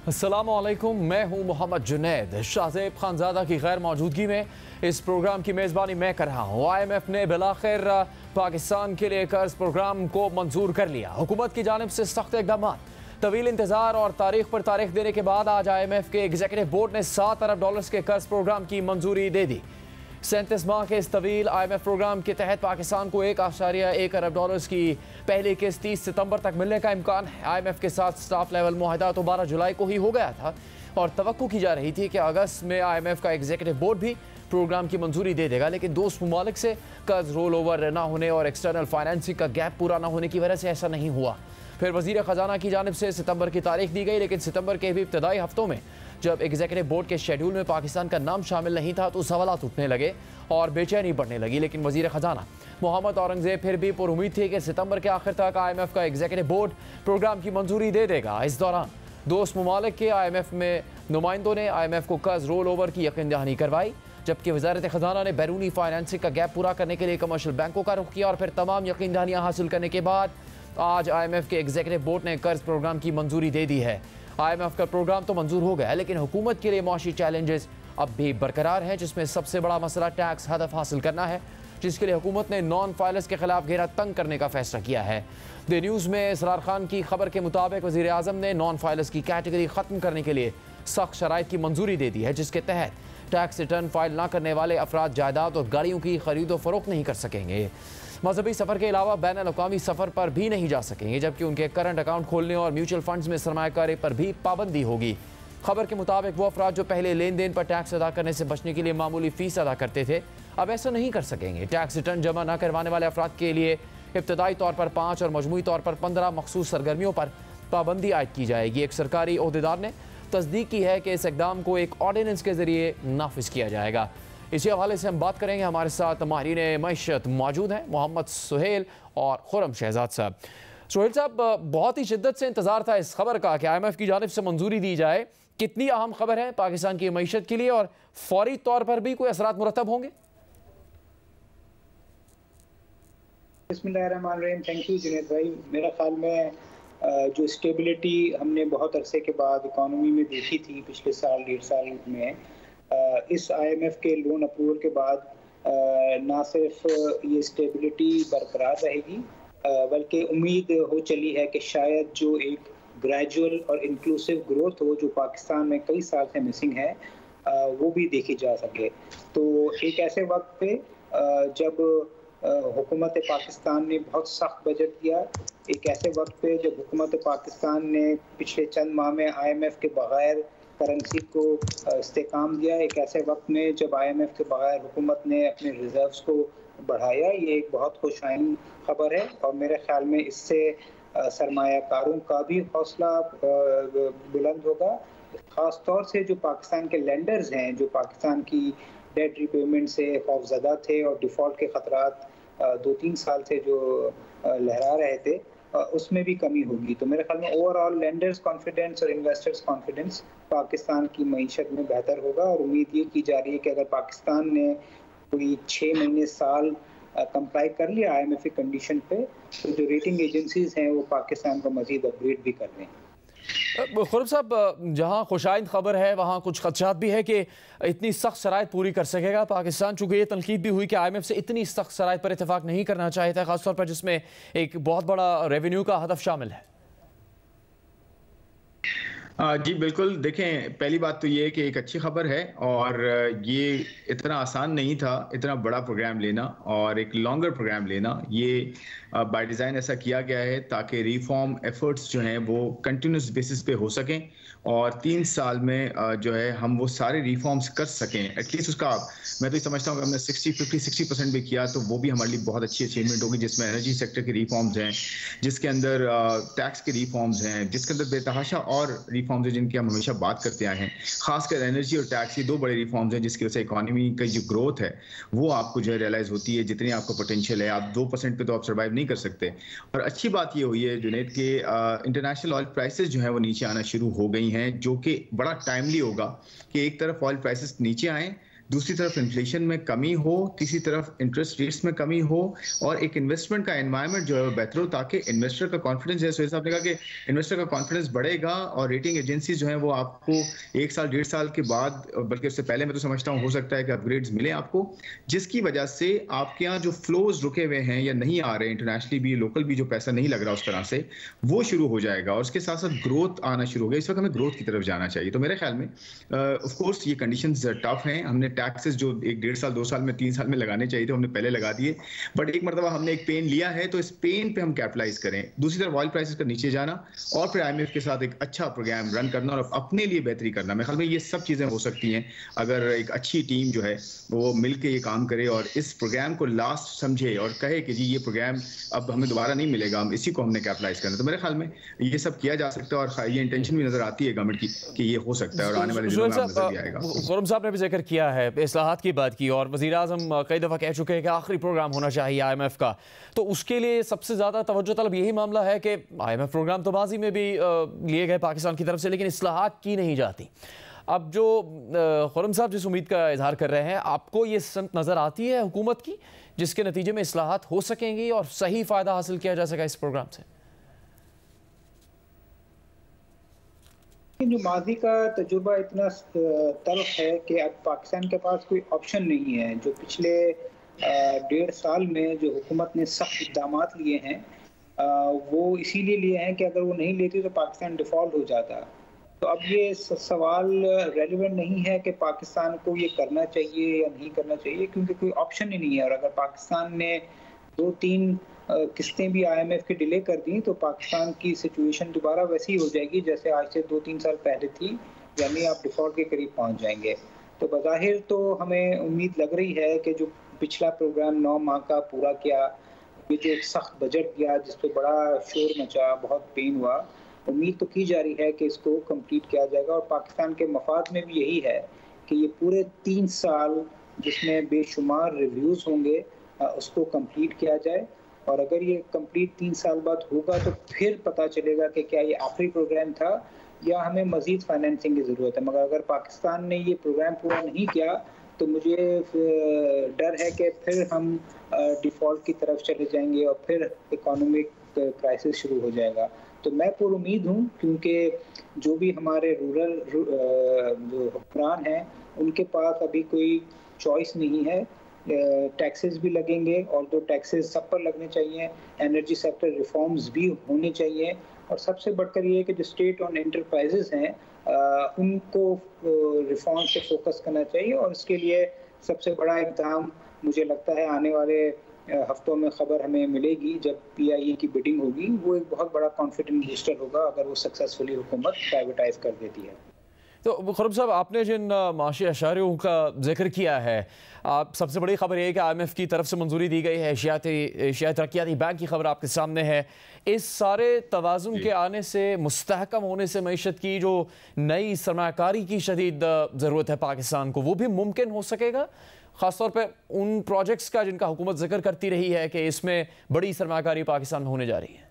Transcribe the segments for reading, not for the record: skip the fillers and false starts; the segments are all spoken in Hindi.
अस्सलामुअलैकुम, मैं हूं मोहम्मद जुनैद। शाहज़ेब खानज़ादा की गैर मौजूदगी में इस प्रोग्राम की मेज़बानी मैं कर रहा हूं। IMF ने बिलाखिर पाकिस्तान के लिए कर्ज प्रोग्राम को मंजूर कर लिया। हुकूमत की जानिब से सख्त इक़दाम, तवील इंतज़ार और तारीख पर तारीख देने के बाद आज IMF के एग्जीक्यूटिव बोर्ड ने $7 अरब के कर्ज प्रोग्राम की मंजूरी दे दी। 37 माह के इस तवील IMF प्रोग्राम के तहत पाकिस्तान को $1.1 अरब की पहली किस्त 30 सितंबर तक मिलने का इम्कान है। IMF के साथ स्टाफ लेवल मुआहदा तो 12 जुलाई को ही हो गया था और तवक्को की जा रही थी कि अगस्त में IMF का एग्जीक्यूटिव बोर्ड भी प्रोग्राम की मंजूरी दे देगा, लेकिन दोस्त ममालिक से कर्ज रोल ओवर ना होने और एक्सटर्नल फाइनेंसिंग का गैप पूरा ना होने की वजह से ऐसा नहीं हुआ। फिर वज़ीर ख़जाना की जानिब से सितंबर की तारीख दी गई, लेकिन सितंबर के भी इब्तदाई हफ्तों में जब एग्जीक्यूटिव बोर्ड के शेड्यूल में पाकिस्तान का नाम शामिल नहीं था तो सवालात उठने लगे और बेचैनी बढ़ने लगी। लेकिन वज़ीर ख़जाना मोहम्मद औरंगज़ेब फिर भी पुरुमीद थे कि सितंबर के आखिर तक IMF का एग्जीक्यूटिव बोर्ड प्रोग्राम की मंजूरी दे देगा। इस दौरान दोस्त ममालिक के IMF में नुमाइंदों ने IMF को कर्ज रोल ओवर की यकीन दहानी करवाई, जबकि वज़ारत ख़जाना ने बैरूनी फाइनेंसिंग का गैप पूरा करने के लिए कमर्शियल बैंकों का रुख किया और फिर तमाम यकीन दहानियाँ हासिल करने के बाद आज IMF के एग्जीक्यूटिव बोर्ड ने कर्ज प्रोग्राम की मंजूरी दे दी है। IMF का प्रोग्राम तो मंजूर हो गया है, लेकिन हुकूमत के लिए माशी चैलेंजेस अब भी बरकरार हैं, जिसमें सबसे बड़ा मसला टैक्स हदफ हासिल करना है, जिसके लिए हुकूमत ने नॉन फाइलर्स के खिलाफ घेरा तंग करने का फैसला किया है। द न्यूज़ में इसरार खान की खबर के मुताबिक वज़ीर आज़म ने नॉन फाइलर्स की कैटेगरी ख़त्म करने के लिए सख्त शराइत की मंजूरी दे दी है, जिसके तहत टैक्स रिटर्न फाइल ना करने वाले अफराद जायदाद और गाड़ियों की खरीदो फरोख्त नहीं कर सकेंगे। मजहबी सफ़र के अलावा बैन अल-अक़वामी सफ़र पर भी नहीं जा सकेंगे, जबकि उनके करंट अकाउंट खोलने और म्यूचुअल फंड्स में सरमायाकारी पर भी पाबंदी होगी। खबर के मुताबिक वो अफराद जो पहले लेन देन पर टैक्स अदा करने से बचने के लिए मामूली फ़ीस अदा करते थे, अब ऐसा नहीं कर सकेंगे। टैक्स रिटर्न जमा न करवाने वाले अफराद के लिए इब्तदाई तौर पर 5 और मजमूई तौर पर 15 मखसूस सरगर्मियों पर पाबंदी आयद की जाएगी। एक सरकारी ओहदेदार ने तस्दीक की है कि इस इक़दाम को एक ऑर्डिनेंस के ज़रिए नाफिज किया जाएगा। इसी हवाले से हम बात करेंगे। हमारे साथ माहिरीन मईशत मौजूद हैं, मोहम्मद सुहेल और खुरम शहजाद साहब। सुहेल साहब, बहुत ही शिद्दत से इंतज़ार था इस खबर का कि IMF की जानिब से मंजूरी दी जाए। कितनी अहम खबर है पाकिस्तान की मईशत के लिए और फौरी तौर पर भी कोई असरात मुरतब होंगे? बिस्मिल्लाहिर्रहमानिर्रहीम। थैंक यू जुनैद भाई। मेरा ख्याल में जो स्टेबिलिटी हमने बहुत अरसे के बाद इकॉनमी में देखी थी पिछले साल 1.5 साल में, इस IMF के लोन अप्रूवल के बाद ना सिर्फ ये स्टेबिलिटी बरकरार रहेगी, बल्कि उम्मीद हो चली है कि शायद जो एक ग्रेजुअल और इंक्लूसिव ग्रोथ हो जो पाकिस्तान में कई साल से मिसिंग है, वो भी देखी जा सके। तो एक ऐसे वक्त पे जब हुकूमत पाकिस्तान ने बहुत सख्त बजट दिया, एक ऐसे वक्त पे जब हुकूमत पाकिस्तान ने पिछले चंद माह में IMF के बगैर करेंसी को इस्तेकाम दिया, एक ऐसे वक्त में जब IMF के बगैर हुकूमत ने अपने रिजर्व्स को बढ़ाया, ये एक बहुत खुशाइन खबर है और मेरे ख्याल में इससे सरमायाकारों का भी हौसला बुलंद होगा। ख़ास तौर से जो पाकिस्तान के लेंडर्स हैं, जो पाकिस्तान की डेट रिपेमेंट से खौफजदा थे और डिफ़ॉल्ट के ख़तरात 2-3 साल से जो लहरा रहे थे, उसमें भी कमी होगी। तो मेरे ख्याल में ओवरऑल लेंडर्स कॉन्फिडेंस और इन्वेस्टर्स कॉन्फिडेंस पाकिस्तान की मईशत में बेहतर होगा और उम्मीद ये की जा रही है कि अगर पाकिस्तान ने कोई 6 महीने साल कंप्लाई कर लिया IMF की कंडीशन पे, तो जो रेटिंग एजेंसीज हैं वो पाकिस्तान को मजीद अपग्रेड भी कर रहे हैं। खुरम साहब, जहाँ खुशाइंद खबर है वहाँ कुछ खदशात भी है कि इतनी सख्त शराइत पूरी कर सकेगा पाकिस्तान, चूँकि ये तनकीद भी हुई कि IMF से इतनी सख्त शराइत पर इतफाक़ नहीं करना चाहिए था, ख़ासतौर पर जिसमें एक बहुत बड़ा रेवेन्यू का हदफ शामिल है। जी बिल्कुल। देखें, पहली बात तो ये है कि एक अच्छी खबर है और ये इतना आसान नहीं था इतना बड़ा प्रोग्राम लेना और एक लॉन्गर प्रोग्राम लेना। ये बाय डिज़ाइन ऐसा किया गया है ताकि रिफॉर्म एफर्ट्स जो हैं वो कंटिन्यूस बेसिस पे हो सकें और 3 साल में जो है हम वो सारे रिफॉर्म्स कर सकें। एटलीस्ट उसका मैं तो ये समझता हूँ कि हमने 60% भी किया तो वो भी हमारे लिए बहुत अच्छी अचीवमेंट होगी, जिसमें एनर्जी सेक्टर के रिफॉर्म्स हैं, जिसके अंदर टैक्स के रिफॉर्म्स हैं, जिसके अंदर बेतहाशा और रिफॉर्म्स हैं जिनकी हम हमेशा बात करते आए हैं। खासकर एनर्जी और टैक्स, ये 2 बड़े रिफॉर्म्स हैं जिसकी वजह से इकोनॉमी की जो ग्रोथ है वो आपको जो है रियलाइज़ होती है। जितनी आपको पोटेंशियल है, आप 2% पे तो आप सर्वाइव नहीं कर सकते। और अच्छी बात ये हुई है जुनैद के इंटरनेशनल ऑयल प्राइसेस जो है वो नीचे आना शुरू हो गई हैं, जो कि बड़ा टाइमली होगा कि एक तरफ ऑयल प्राइसेस नीचे आएँ दूसरी तरफ इन्फ्लेशन में कमी हो, तीसरी तरफ इंटरेस्ट रेट्स में कमी हो, और एक इन्वेस्टमेंट का एनवायरनमेंट जो है वो बेहतर हो, ताकि इन्वेस्टर का कॉन्फिडेंस, जैसे सुहेल साहब ने कहा कि इन्वेस्टर का कॉन्फिडेंस बढ़ेगा और रेटिंग एजेंसीज जो हैं वो आपको 1 साल 1.5 साल के बाद, बल्कि उससे पहले मैं तो समझता हूँ हो सकता है कि अपग्रेड्स मिले आपको, जिसकी वजह से आपके यहाँ जो फ्लोज रुके हुए हैं या नहीं आ रहे, इंटरनेशनली भी लोकल भी जो पैसा नहीं लग रहा उस तरह से, वो शुरू हो जाएगा और उसके साथ साथ ग्रोथ आना शुरू हो गया। इस वक्त हमें ग्रोथ की तरफ जाना चाहिए। तो मेरे ख्याल में ऑफ कोर्स ये कंडीशंस टफ हैं। हमने टैक्सेस जो 1.5 साल 2 साल में 3 साल में लगाने चाहिए थे हमने पहले लगा दिए, बट एक मरतबा हमने एक पेन लिया है तो इस पेन पे हम कैपिटलाइज करें। दूसरी तरफ ऑयल प्राइसेस का नीचे जाना और फिर IMF के साथ एक अच्छा प्रोग्राम रन करना और अपने लिए बेहतरी करना, मेरे ख्याल में ये सब चीज़ें हो सकती हैं अगर एक अच्छी टीम जो है वो मिल के ये काम करे और इस प्रोग्राम को लास्ट समझे और कहे कि जी ये प्रोग्राम अब हमें दोबारा नहीं मिलेगा, हम इसी को हमने कैपिटलाइज करना। तो मेरे ख्याल में ये सब किया जा सकता है और ये इंटेंशन भी नजर आती है गवर्नमेंट की कि ये हो सकता है और आने वाले दिनों में नजर भी आएगा। खुर्रम साहब ने भी जिक्र किया है, इस्लाहात की बात की और वज़ीर-ए-आज़म कई दफ़ा कह चुके हैं कि आखिरी प्रोग्राम होना चाहिए IMF का, तो उसके लिए सबसे ज़्यादा तवज्जो तलब यही मामला है कि IMF प्रोग्राम तो माजी में भी लिए गए पाकिस्तान की तरफ से, लेकिन इस्लाहात की नहीं जाती। अब जो खुर्रम साहब जिस उम्मीद का इजहार कर रहे हैं, आपको ये संत नज़र आती है हुकूमत की जिसके नतीजे में इस्लाहात हो सकेंगी और सही फ़ायदा हासिल किया जा सका इस प्रोग्राम से? जो माजी का तजुर्बा इतना तल्ख है कि अब पाकिस्तान के पास कोई ऑप्शन नहीं है। जो पिछले 1.5 साल में जो हुकूमत ने सख्त इक़दाम लिए हैं वो इसीलिए लिए हैं कि अगर वो नहीं लेती तो पाकिस्तान डिफ़ॉल्ट हो जाता। तो अब ये सवाल रेलिवेंट नहीं है कि पाकिस्तान को ये करना चाहिए या नहीं करना चाहिए, क्योंकि कोई ऑप्शन ही नहीं है। और अगर पाकिस्तान ने 2-3 किस्तें भी IMF की डिले कर दी तो पाकिस्तान की सिचुएशन दोबारा वैसी हो जाएगी जैसे आज से 2-3 साल पहले थी, यानी आप डिफ़ॉल्ट के करीब पहुंच जाएंगे। तो बज़ाहिर तो हमें उम्मीद लग रही है कि जो पिछला प्रोग्राम 9 माह का पूरा किया, ये जो एक सख्त बजट दिया जिस पर बड़ा शोर मचा, बहुत पेन हुआ, उम्मीद तो की जा रही है कि इसको कंप्लीट किया जाएगा। और पाकिस्तान के मफाद में भी यही है कि ये पूरे 3 साल जिसमें बेशुमार रिव्यूज़ होंगे उसको कंप्लीट किया जाए। और अगर ये कंप्लीट 3 साल बाद होगा तो फिर पता चलेगा कि क्या ये आखिरी प्रोग्राम था या हमें मज़ीद फाइनेंसिंग की ज़रूरत है। मगर अगर पाकिस्तान ने ये प्रोग्राम पूरा नहीं किया तो मुझे डर है कि फिर हम डिफ़ॉल्ट की तरफ चले जाएंगे और फिर इकोनॉमिक क्राइसिस शुरू हो जाएगा। तो मैं पुरुमीद हूँ, क्योंकि जो भी हमारे रूरल जो हुक्मरान हैं उनके पास अभी कोई चॉइस नहीं है। टैक्सेस भी लगेंगे और तो टैक्सेस सब पर लगने चाहिए, एनर्जी सेक्टर रिफॉर्म्स भी होने चाहिए, और सबसे बढ़कर ये है कि जो स्टेट ऑन एंटरप्राइजेस हैं उनको रिफॉर्म से फोकस करना चाहिए। और इसके लिए सबसे बड़ा इक़दाम मुझे लगता है आने वाले हफ्तों में खबर हमें मिलेगी जब PIA की बिडिंग होगी, वो एक बहुत बड़ा कॉन्फिडेंस बूस्टर होगा अगर वो सक्सेसफुली हुकूमत प्राइवेटाइज कर देती है। तो खुर्रम साहब, आपने जिन माशी अशारियों का जिक्र किया है, सबसे बड़ी खबर यह है कि IMF की तरफ से मंजूरी दी गई है, एशियाई तरक्याती बैंक की खबर आपके सामने है। इस सारे तवाज़ुन के आने से, मुस्तहकम होने से मईशत की जो नई सरमाकारी की शदीद ज़रूरत है पाकिस्तान को, वो भी मुमकिन हो सकेगा, ख़ासतौर पर उन प्रोजेक्ट्स का जिनका हुकूमत जिक्र करती रही है कि इसमें बड़ी सरमाकारी पाकिस्तान में होने जा रही है?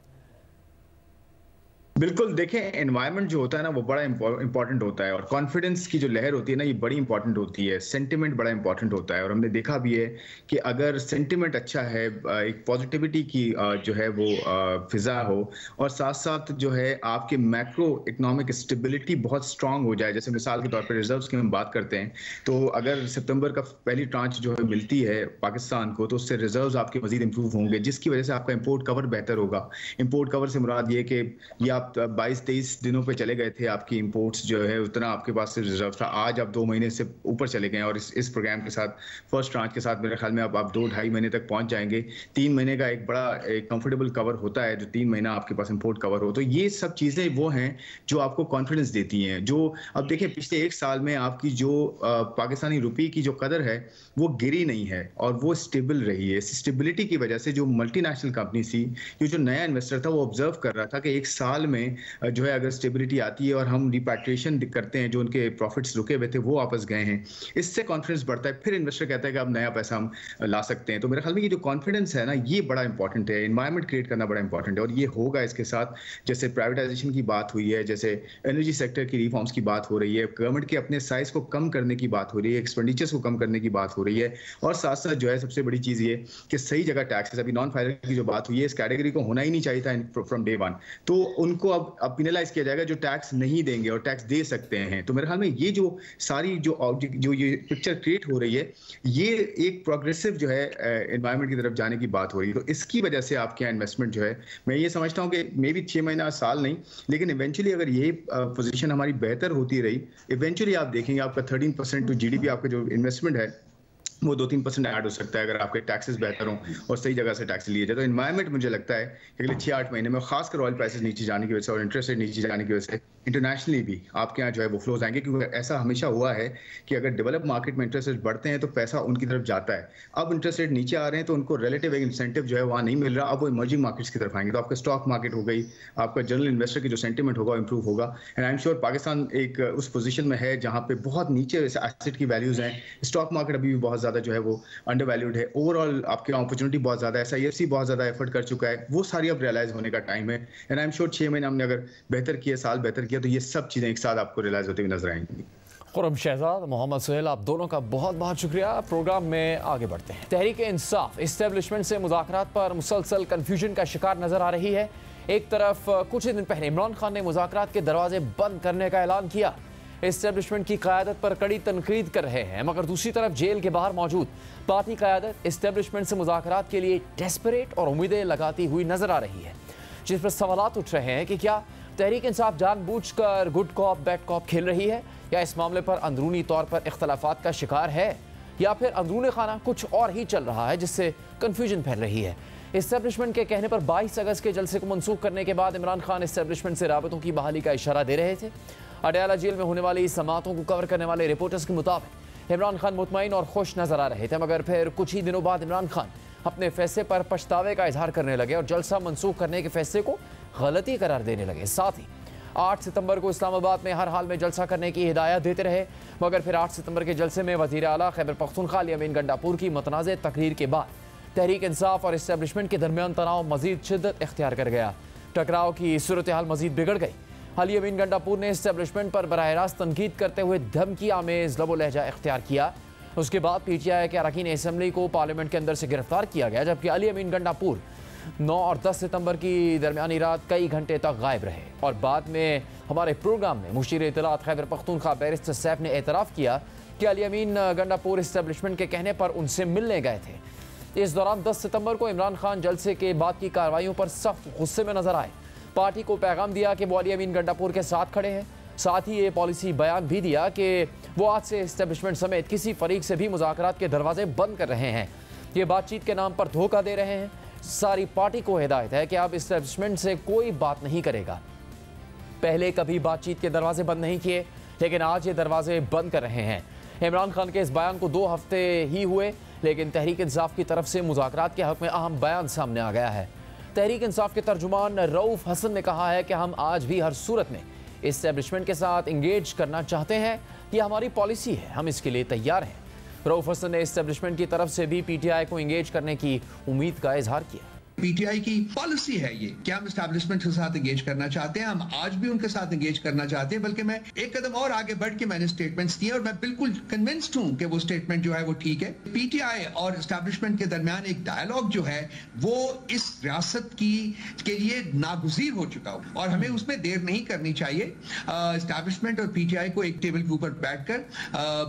बिल्कुल, देखें एनवायरनमेंट जो होता है ना वो बड़ा इंपॉर्टेंट होता है और कॉन्फिडेंस की जो लहर होती है ना ये बड़ी इंपॉर्टेंट होती है, सेंटिमेंट बड़ा इंपॉर्टेंट होता है। और हमने देखा भी है कि अगर सेंटिमेंट अच्छा है, एक पॉजिटिविटी की जो है वो फिजा हो और साथ साथ जो है आपके मैक्रो इकोनॉमिक स्टेबिलिटी बहुत स्ट्रांग हो जाए, जैसे मिसाल के तौर पर रिजर्व्स की हम बात करते हैं, तो अगर सितंबर का पहली ट्रांच जो है मिलती है पाकिस्तान को तो उससे रिजर्व्स आपके मजीद इंप्रूव होंगे, जिसकी वजह से आपका इम्पोर्ट कवर बेहतर होगा। इम्पोर्ट कवर से मुराद ये कि ये आप 22-23 दिनों पे चले गए थे, आपकी इंपोर्ट्स जो है उतना आपके पास से रिजर्व था, आज आप 2 महीने से ऊपर चले गए और इस प्रोग्राम के साथ, फर्स्ट ट्रांच के साथ मेरे ख्याल में आप 2-2.5 महीने तक पहुंच जाएंगे। 3 महीने का एक बड़ा कंफर्टेबल कवर होता है जो 3 महीना आपके पास इंपोर्ट कवर हो। तो ये सब चीज़ें वो हैं जो आपको कॉन्फिडेंस देती हैं। जो अब देखें पिछले 1 साल में आपकी जो पाकिस्तानी रुपये की जो कदर है वो गिरी नहीं है और वो स्टेबल रही है। इस स्टेबिलिटी की वजह से जो मल्टीनेशनल कंपनी थी, जो नया इन्वेस्टर था वो ऑब्जर्व कर रहा था कि 1 साल में जो है अगर स्टेबिलिटी आती है और हम रिपैट्रिएशन करते हैं, जो उनके प्रॉफिट्स रुके हुए थे वो वापस गए हैं, इससे कॉन्फिडेंस बढ़ता है, फिर इन्वेस्टर कहता है कि अब नया पैसा हम ला सकते हैं। तो मेरे ख्याल में ये जो कॉन्फिडेंस है ना, ये बड़ा इंपॉर्टेंट है, एनवायरनमेंट क्रिएट करना बड़ा इंपॉर्टेंट है, और ये होगा इसके साथ। जैसे प्राइवेटाइजेशन की बात हुई है, जैसे एनर्जी सेक्टर की रिफॉर्म्स की बात हो रही है, गवर्नमेंट के अपने साइज को कम करने की बात हो रही है, एक्सपेंडिचर्स को कम करने की बात हो रही है, और साथ साथ जो है सबसे बड़ी चीज ये कि सही जगह टैक्सेस, अभी नॉन फाइलर की जो बात हुई है, इस कैटेगरी को होना ही नहीं चाहिए था फ्रॉम डे वन, तो उनको अब पिनलाइज किया जाएगा जो टैक्स नहीं देंगे और टैक्स दे सकते हैं। तो मेरे ख्याल में ये जो सारी जो ये पिक्चर क्रिएट हो रही है, ये एक प्रोग्रेसिव जो है एनवायरनमेंट की तरफ जाने की बात हो रही है। तो इसकी वजह से आपके यहाँ इन्वेस्टमेंट जो है, मैं ये समझता हूँ कि मे बी 6 महीना साल नहीं, लेकिन इवेंचुअली अगर ये पोजीशन हमारी बेहतर होती रही, इवेंचुअली आप देखेंगे आपका 13% टू जीडीपी आपका जो इन्वेस्टमेंट है वो 2-3% ऐड हो सकता है अगर आपके टैक्सेस बेहतर हों और सही जगह से टैक्स लिए जाए। तो एनवायरनमेंट मुझे लगता है कि अगले 6-8 महीने में, खासकर ऑयल प्राइसेस नीचे जाने की वजह से और इंटरेस्ट रेट नीचे जाने की वजह से, इंटरनेशनली भी आपके यहाँ जो है वो फ्लोज आएंगे, क्योंकि ऐसा हमेशा हुआ है कि अगर डेवलप मार्केट में इंटरेस्ट रेट बढ़ते हैं तो पैसा उनकी तरफ जाता है। अब इंटरेस्ट रेट नीचे आ रहे हैं तो उनको रिलेटिव एक इंसेंटिव जो है वहाँ नहीं मिल रहा, अब वो इमर्जिंग मार्केट्स की तरफ आएंगे। तो आपका स्टॉक मार्केट हो गई, आपका जनरल इन्वेस्टर की जो सेंटिमेंट होगा इंप्रूव होगा, and I am sure Pakistan एक उस पोजीशन में है जहाँ पे बहुत नीचे एसेट की वैल्यूज हैं, स्टॉक मार्केट अभी भी बहुत ज्यादा जो है वो अंडर वैल्यूड है, ओवरऑल आपके अपॉर्चुनिटी बहुत ज्यादा है, SIFC बहुत ज्यादा एफर्ट कर चुका है, वो सारी अब रियलाइज होने का टाइम है, एंड आई एम श्योर 6 महीने हमने अगर बेहतर किया, साल बेहतर किया, तो ये सब चीजें एक साथ आपको रियलाइज होती हुई नजर आएंगी। खुर्रम शहजाद, मोहम्मद सुहेल, आप दोनों का बहुत बहुत शुक्रिया। प्रोग्राम में आगे बढ़ते हैं। तहरीक इंसाफ इस्टेब्लिशमेंट से मुज़ाकरात पर मुसलसल कन्फ्यूजन का शिकार नजर आ रही है। एक तरफ कुछ ही दिन पहले इमरान खान ने मुज़ाकरात के दरवाजे बंद करने का ऐलान किया, इस्टेब्लिशमेंट की क़यादत पर कड़ी तनकीद कर रहे हैं, मगर दूसरी तरफ जेल के बाहर मौजूद पार्टी क़यादत इस्टेब्लिशमेंट से मुज़ाकरात के लिए डेस्परेट और उम्मीदें लगाती हुई नजर आ रही है, जिस पर सवालात उठ रहे हैं कि क्या तहरीक इंसाफ जानबूझकर गुड कॉप बैड कॉप खेल रही है, या इस मामले पर अंदरूनी तौर पर इख्तलाफात का शिकार है, या फिर अंदरूनी खाना कुछ और ही चल रहा है जिससे कन्फ्यूजन फैल रही है। इस्टेब्लिशमेंट के कहने पर 22 अगस्त के जलसे को मनसूख करने के बाद इमरान खान इस्टेब्लिशमेंट से राबतों की बहाली का इशारा दे रहे थे। अडयाला जेल में होने वाली समातों को कवर करने वाले रिपोर्टर्स के मुताबिक इमरान खान मुतमईन और खुश नजर आ रहे थे, मगर फिर कुछ ही दिनों बाद इमरान खान अपने फैसले पर पछतावे का इजहार करने लगे और जलसा मनसूख करने के फैसले को गलती करार देने लगे। साथ ही 8 सितंबर को इस्लामाबाद में हर हाल में जलसा करने की हिदायत देते रहे, मगर फिर 8 सितंबर के जलसे में वज़ीर आला खैबर पख्तूनख्वा अली अमीन गंडापुर की मुतनाज़ तकरीर के बाद तहरीक इंसाफ और इस्टेब्लिशमेंट के दरमियान तनाव मजीद शिद्दत इख्तियार कर गया। टकराव की सूरत हाल मजीद बिगड़ गई। अली अमीन गंडापुर ने इस्टेब्लिशमेंट पर बराह रास्त तनकीद करते हुए धमकी आमेज लबो लहजा इख्तियार किया। उसके बाद PTI के अरकान असम्बली को पार्लियामेंट के अंदर से गिरफ्तार किया गया, जबकि अली अमीन गंडापुर 9 और 10 सितंबर की दरमियानी रात कई घंटे तक गायब रहे। और बाद में हमारे प्रोग्राम में मुशीर इत्तलात खैबर पख्तूनख्वा बैरिस्टर सैफ ने एतराफ़ किया कि अली अमीन गंडापुर इस्टेब्लिशमेंट के कहने पर उनसे मिलने गए थे। इस दौरान 10 सितंबर को इमरान खान जलसे के बाद की कार्रवाइयों पर सख्त गुस्से में नजर आए। पार्टी को पैगाम दिया कि वो अली अमीन गंडापुर के साथ खड़े हैं। साथ ही ये पॉलिसी बयान भी दिया कि वो आज से इस्टेब्लिशमेंट समेत किसी फरीक से भी मुज़ाकरात के दरवाजे बंद कर रहे हैं, ये बातचीत के नाम पर धोखा दे रहे हैं। सारी पार्टी को हिदायत है कि अब इस्टेब्लिशमेंट से कोई बात नहीं करेगा। पहले कभी बातचीत के दरवाजे बंद नहीं किए, लेकिन आज ये दरवाजे बंद कर रहे हैं। इमरान खान के इस बयान को 2 हफ्ते ही हुए, लेकिन तहरीक इंसाफ की तरफ से मुज़ाकरात के हक़ में अहम बयान सामने आ गया है। तहरीक इंसाफ के तर्जुमान रऊफ हसन ने कहा है कि हम आज भी हर सूरत में इस्टेब्लिशमेंट के साथ इंगेज करना चाहते हैं, ये हमारी पॉलिसी है, हम इसके लिए तैयार हैं। रऊफ हसन ने इस्टेब्लिशमेंट की तरफ से भी PTI को इंगेज करने की उम्मीद का इजहार किया। PTI की पॉलिसी है ये कि हम एस्टैब्लिशमेंट के साथ एंगेज करना चाहते हैं, हम आज भी उनके साथ एंगेज करना चाहते हैं। बल्कि मैं एक कदम और आगे बढ़ के मैंने स्टेटमेंट्स दिए और मैं बिल्कुल कन्विंस्ड हूं कि वो स्टेटमेंट जो है वो ठीक है। PTI और एस्टैब्लिशमेंट के दरमियान एक डायलॉग जो है वो इस रियासत के लिए नागुज़ीर हो चुका हो और हमें उसमें देर नहीं करनी चाहिए। एस्टैब्लिशमेंट और PTI को एक टेबल के ऊपर बैठकर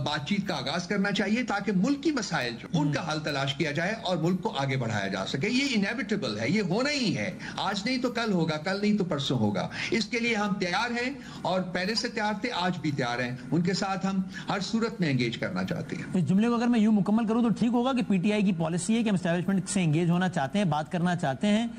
बातचीत का आगाज करना चाहिए ताकि मुल्क की मसाइल जो उनका हल तलाश किया जाए और मुल्क को आगे बढ़ाया जा सके। ये इनएविटेबल है, ये होना ही है, आज नहीं तो कल होगा, कल नहीं तो परसों होगा। इसके लिए हम तैयार हैं और पहले से तैयार थे, आज भी तैयार हैं। उनके साथ हम हर सूरत में एंगेज करना चाहते हैं। इस जुमले को अगर मैं यूं मुकम्मल करूं तो ठीक होगा कि PTI की पॉलिसी है कि हम एस्टैब्लिशमेंट से एंगेज होना चाहते हैं, बात करना चाहते हैं,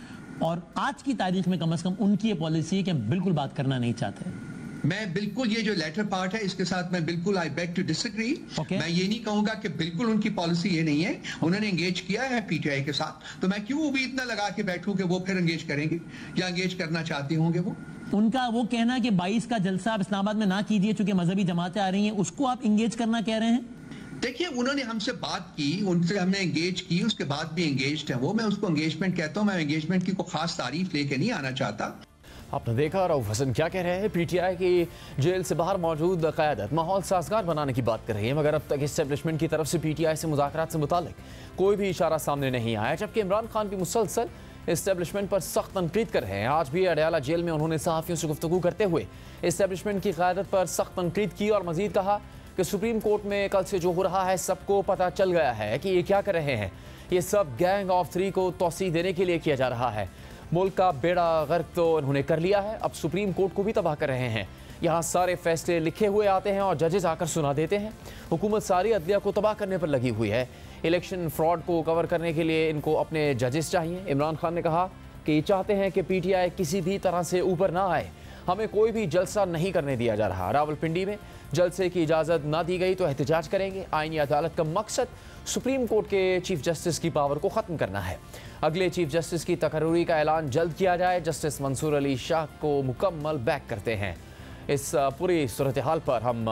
और आज की तारीख में कम से कम उनकी ये पॉलिसी है कि हम बिल्कुल बात करना नहीं चाहते। मैं बिल्कुल ये जो लेटर पार्ट है इसके साथ मैं बिल्कुल आई बेग टू डिसएग्री। मैं ये नहीं कहूंगा कि बिल्कुल उनकी पॉलिसी ये नहीं है। उन्होंने एंगेज किया है PTI के साथ, तो मैं क्यों भी इतना लगा के बैठूं कि वो फिर एंगेज करेंगे या एंगेज करना चाहते होंगे वो। उनका वो कहना कि 22 का जलसा आप इस्लामाबाद में ना कीजिए चूंकि मजहबी जमातें आ रही हैं, उसको आप इंगेज करना कह रहे हैं? देखिए, उन्होंने हमसे बात की, उनसे हमने एंगेज की, उसके बाद भी एंगेज्ड है वो। मैं उसको एंगेजमेंट कहता हूं, मैं एंगेजमेंट की कोई खास तारीफ लेके नहीं आना चाहता। आपने देखा रऊफ हसन क्या कह रहे हैं। पीटीआई की जेल से बाहर मौजूद क़यादत माहौल साजगार बनाने की बात कर रही है, मगर अब तक इस्टेब्लिशमेंट की तरफ से पीटीआई से मुज़ाकरात से मुतालिक कोई भी इशारा सामने नहीं आया, जबकि इमरान खान भी मुसलसल इस्टेब्लिशमेंट पर सख्त तनकीद कर रहे हैं। आज भी अडयाला जेल में उन्होंने सहाफ़ियों से गुफ्तगू करते हुए इस्टेब्लिशमेंट की क़यादत पर सख्त तनकीद की और मज़ीद कहा कि सुप्रीम कोर्ट में कल से जो हो रहा है सबको पता चल गया है कि ये क्या कर रहे हैं। ये सब गैंग ऑफ 3 को तौसीह देने के लिए किया जा रहा है। मुल्क का बेड़ा गर्क तो उन्होंने कर लिया है, अब सुप्रीम कोर्ट को भी तबाह कर रहे हैं। यहाँ सारे फैसले लिखे हुए आते हैं और जजेस आकर सुना देते हैं। हुकूमत सारी अदलिया को तबाह करने पर लगी हुई है। इलेक्शन फ्रॉड को कवर करने के लिए इनको अपने जजेस चाहिए। इमरान खान ने कहा कि ये चाहते हैं कि पीटीआई किसी भी तरह से ऊपर ना आए, हमें कोई भी जलसा नहीं करने दिया जा रहा। रावलपिंडी में जलसे की इजाज़त ना दी गई तो एहतजाज करेंगे। आईनी अदालत का मकसद सुप्रीम कोर्ट के चीफ जस्टिस की पावर को ख़त्म करना है। अगले चीफ जस्टिस की तकर्री का ऐलान जल्द किया जाए। जस्टिस मंसूर अली शाह को मुकम्मल बैक करते हैं। इस पूरी सूरत हाल पर हम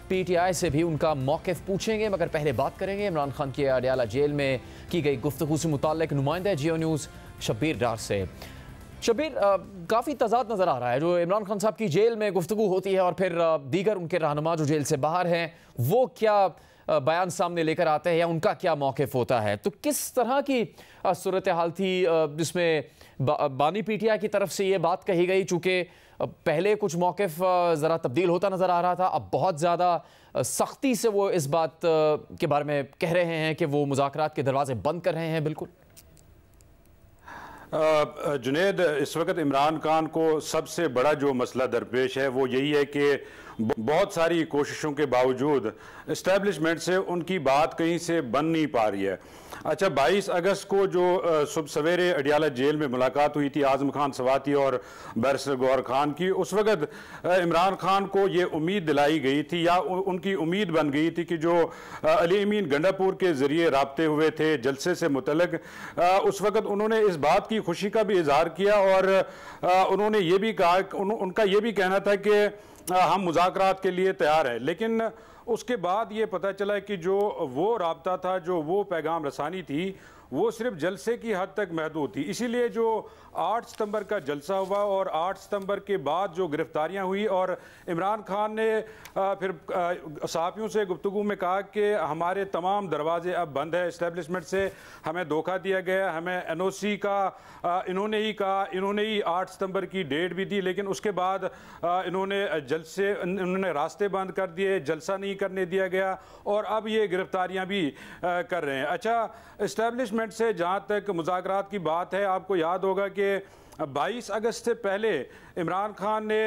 पीटीआई से भी उनका मौक़िफ़ पूछेंगे, मगर पहले बात करेंगे इमरान खान के अडयाला जेल में की गई गुफ्तगू से मुताल्लिक़ नुमाइंदा जियो न्यूज़ शब्बीर डार से। शब्बीर, काफ़ी तजाद नज़र आ रहा है जो इमरान खान साहब की जेल में गुफ्तगू होती है और फिर दीगर उनके रहनुमा जो जेल से बाहर हैं वो क्या बयान सामने लेकर आते हैं या उनका क्या मौक़िफ़ होता है। तो किस तरह की सूरत हाल थी जिसमें बानी पीटीआई की तरफ से ये बात कही गई, चूँकि पहले कुछ मौक़िफ़ ज़रा तब्दील होता नज़र आ रहा था, अब बहुत ज़्यादा सख्ती से वो इस बात के बारे में कह रहे हैं कि वो मुज़ाकरात के दरवाजे बंद कर रहे हैं। बिल्कुल जुनेद, इस वक्त इमरान खान को सबसे बड़ा जो मसला दरपेश है वो यही है कि बहुत सारी कोशिशों के बावजूद इस्टेब्लिशमेंट से उनकी बात कहीं से बन नहीं पा रही है। अच्छा, 22 अगस्त को जो सुबह सवेरे अडयाला जेल में मुलाकात हुई थी आज़म खान सवाती और बैरिस्टर गौहर खान की, उस वक्त इमरान खान को ये उम्मीद दिलाई गई थी या उनकी उम्मीद बन गई थी कि जो अली अमीन गंडापुर के ज़रिए राब्ते हुए थे जलसे से मुतल्लिक, उस वक्त उन्होंने इस बात की खुशी का भी इजहार किया और उन्होंने ये भी कहा, उनका ये भी कहना था कि हम मुज़ाकरात के लिए तैयार हैं। लेकिन उसके बाद ये पता चला कि जो वो राब्ता था, जो वो पैगाम रसानी थी, वो सिर्फ जलसे की हद तक महदूद थी। इसीलिए जो 8 सितंबर का जलसा हुआ और 8 सितंबर के बाद जो गिरफ्तारियां हुई और इमरान खान ने फिर सहाफ़ियों से गुफ्तगू में कहा कि हमारे तमाम दरवाजे अब बंद है इस्टेब्लिशमेंट से, हमें धोखा दिया गया, हमें एनओसी का इन्होंने ही कहा, इन्होंने ही 8 सितंबर की डेट भी दी, लेकिन उसके बाद इन्होंने रास्ते बंद कर दिए, जलसा नहीं करने दिया गया और अब ये गिरफ्तारियां भी कर रहे हैं। अच्छा, इस्टेब्लिशमेंट से जहाँ तक मुज़ाकरात की बात है, आपको याद होगा कि 22 अगस्त से पहले इमरान खान ने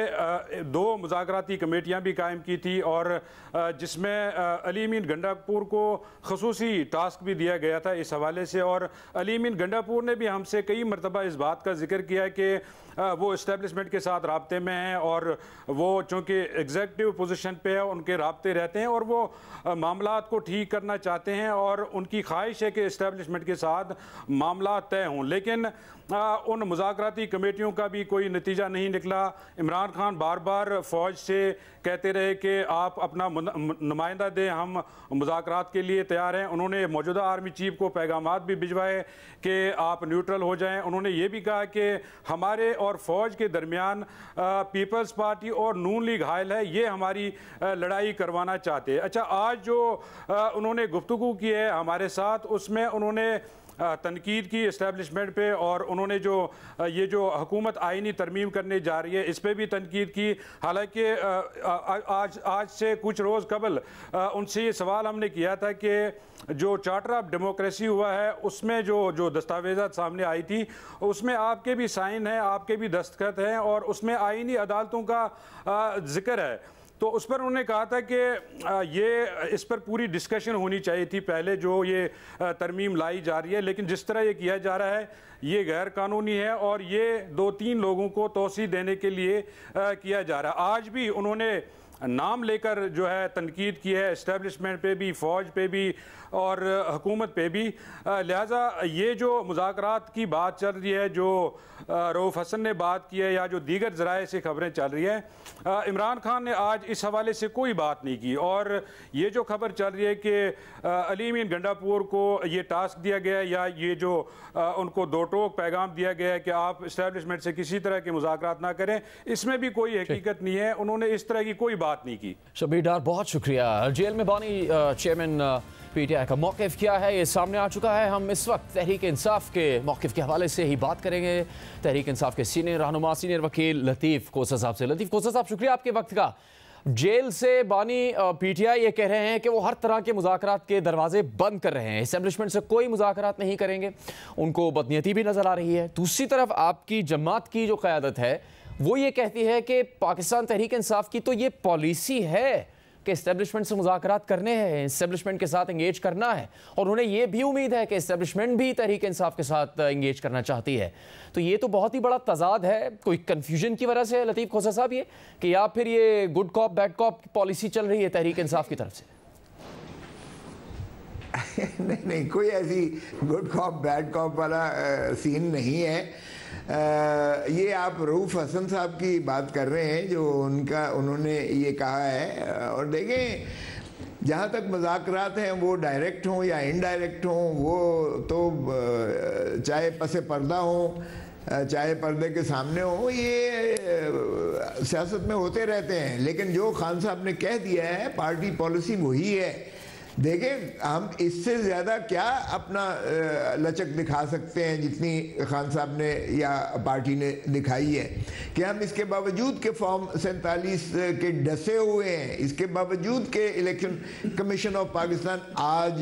2 मुज़ाकराती कमेटियां भी कायम की थी और जिसमें अली अमीन गंडापुर को खसूसी टास्क भी दिया गया था इस हवाले से। और अली अमीन गंडापुर ने भी हमसे कई मरतबा इस बात का जिक्र किया कि वो इस्टेब्लिशमेंट के साथ राब्ते में हैं और वो चूँकि एग्जीक्यूटिव पोजीशन पे है, उनके राब्ते रहते हैं और वो मामलात को ठीक करना चाहते हैं और उनकी ख्वाहिश है कि इस्टेब्लिशमेंट के साथ मामला तय हों। लेकिन उन मुज़ाकराती कमेटियों का भी कोई नतीजा नहीं निकला। इमरान खान बार बार फ़ौज से कहते रहे कि आप अपना नुमाइंदा दें, हम मुज़ाकरात के लिए तैयार हैं। उन्होंने मौजूदा आर्मी चीफ को पैगामात भी भिजवाए कि आप न्यूट्रल हो जाएं। उन्होंने ये भी कहा कि हमारे और फ़ौज के दरमियान पीपल्स पार्टी और नून लीग हायल है, ये हमारी लड़ाई करवाना चाहते हैं। अच्छा, आज जो उन्होंने गुफ्तगू की है हमारे साथ, उसमें उन्होंने तनकीद की इस्टेब्लिशमेंट पे और उन्होंने ये जो हुकूमत आइनी तरमीम करने जा रही है इस पे भी तनकीद की। हालांकि आज से कुछ रोज़ कबल उनसे ये सवाल हमने किया था कि जो चार्टर ऑफ डेमोक्रेसी हुआ है उसमें जो दस्तावेज़ात सामने आई थी उसमें आपके भी साइन हैं, आपके भी दस्तखत हैं और उसमें आइनी अदालतों का जिक्र है। तो उस पर उन्होंने कहा था कि ये इस पर पूरी डिस्कशन होनी चाहिए थी पहले जो ये तरमीम लाई जा रही है, लेकिन जिस तरह ये किया जा रहा है ये गैर कानूनी है और ये 2-3 लोगों को तौसीह देने के लिए किया जा रहा है। आज भी उन्होंने नाम लेकर जो है तनकीद की है, इस्टेब्लिशमेंट पे भी, फ़ौज पे भी और हुकूमत पे भी। लिहाजा ये जो मुज़ाकरात की बात चल रही है, जो रऊफ़ हसन ने बात की है या जो दीगर ज़राए से खबरें चल रही हैं, इमरान खान ने आज इस हवाले से कोई बात नहीं की। और ये जो खबर चल रही है कि अली अमीन गंडापुर को ये टास्क दिया गया है या ये जो उनको दो टोक पैगाम दिया गया है कि आप इस्टेब्लिशमेंट से किसी तरह के मुज़ाकरात ना करें, इसमें भी कोई हकीकत नहीं है। उन्होंने इस तरह की कोई बात नहीं की। शबीर डार, बहुत शुक्रिया। जेल में बानी चेयरमैन पीटीआई का मौक़िफ़ क्या है, ये सामने आ चुका है। हम इस वक्त तहरीक इंसाफ के मौक़िफ़ के हवाले से ही बात करेंगे। तहरीक इंसाफ के सीनियर रहनुमा, सीनियर वकील लतीफ़ कोसा साहब से। लतीफ़ कोसा साहब, शुक्रिया आपके वक्त का। जेल से बानी पीटीआई ये कह रहे हैं कि वो हर तरह के मुज़ाकरात के दरवाजे बंद कर रहे हैं, एस्टेब्लिशमेंट से कोई मुज़ाकरात नहीं करेंगे, उनको बदनीयती भी नज़र आ रही है। दूसरी तरफ आपकी जमात की जो क़यादत है वो ये कहती है कि पाकिस्तान तहरीक इंसाफ की तो ये पॉलिसी है कि इस्टेब्लिशमेंट से मुज़ाकरात करने हैं, इस्टेब्लिशमेंट के साथ इंगेज करना है, और उन्हें यह भी उम्मीद है कि इस्टेब्लिशमेंट भी तहरीक इंसाफ के साथ इंगेज करना चाहती है। तो ये तो बहुत ही बड़ा तजाद है। कोई कन्फ्यूजन की वजह से लतीफ़ खोसा साहब ये कि या फिर ये good cop bad cop policy चल रही है तहरीक इंसाफ की तरफ से? नहीं, कोई ऐसी गुड कॉप बैड कॉप वाला सीन नहीं है। ये आप रऊफ़ हसन साहब की बात कर रहे हैं जो उन्होंने ये कहा है। और देखें, जहाँ तक मुज़ाकरात हैं वो डायरेक्ट हों या इनडायरेक्ट हों, वो तो चाहे पसे पर्दा हों चाहे पर्दे के सामने हो, ये सियासत में होते रहते हैं। लेकिन जो खान साहब ने कह दिया है, पार्टी पॉलिसी वही है। देखें, हम इससे ज़्यादा क्या अपना लचक दिखा सकते हैं जितनी खान साहब ने या पार्टी ने दिखाई है, कि हम इसके बावजूद के फॉर्म 47 के डसे हुए हैं, इसके बावजूद के इलेक्शन कमीशन ऑफ पाकिस्तान आज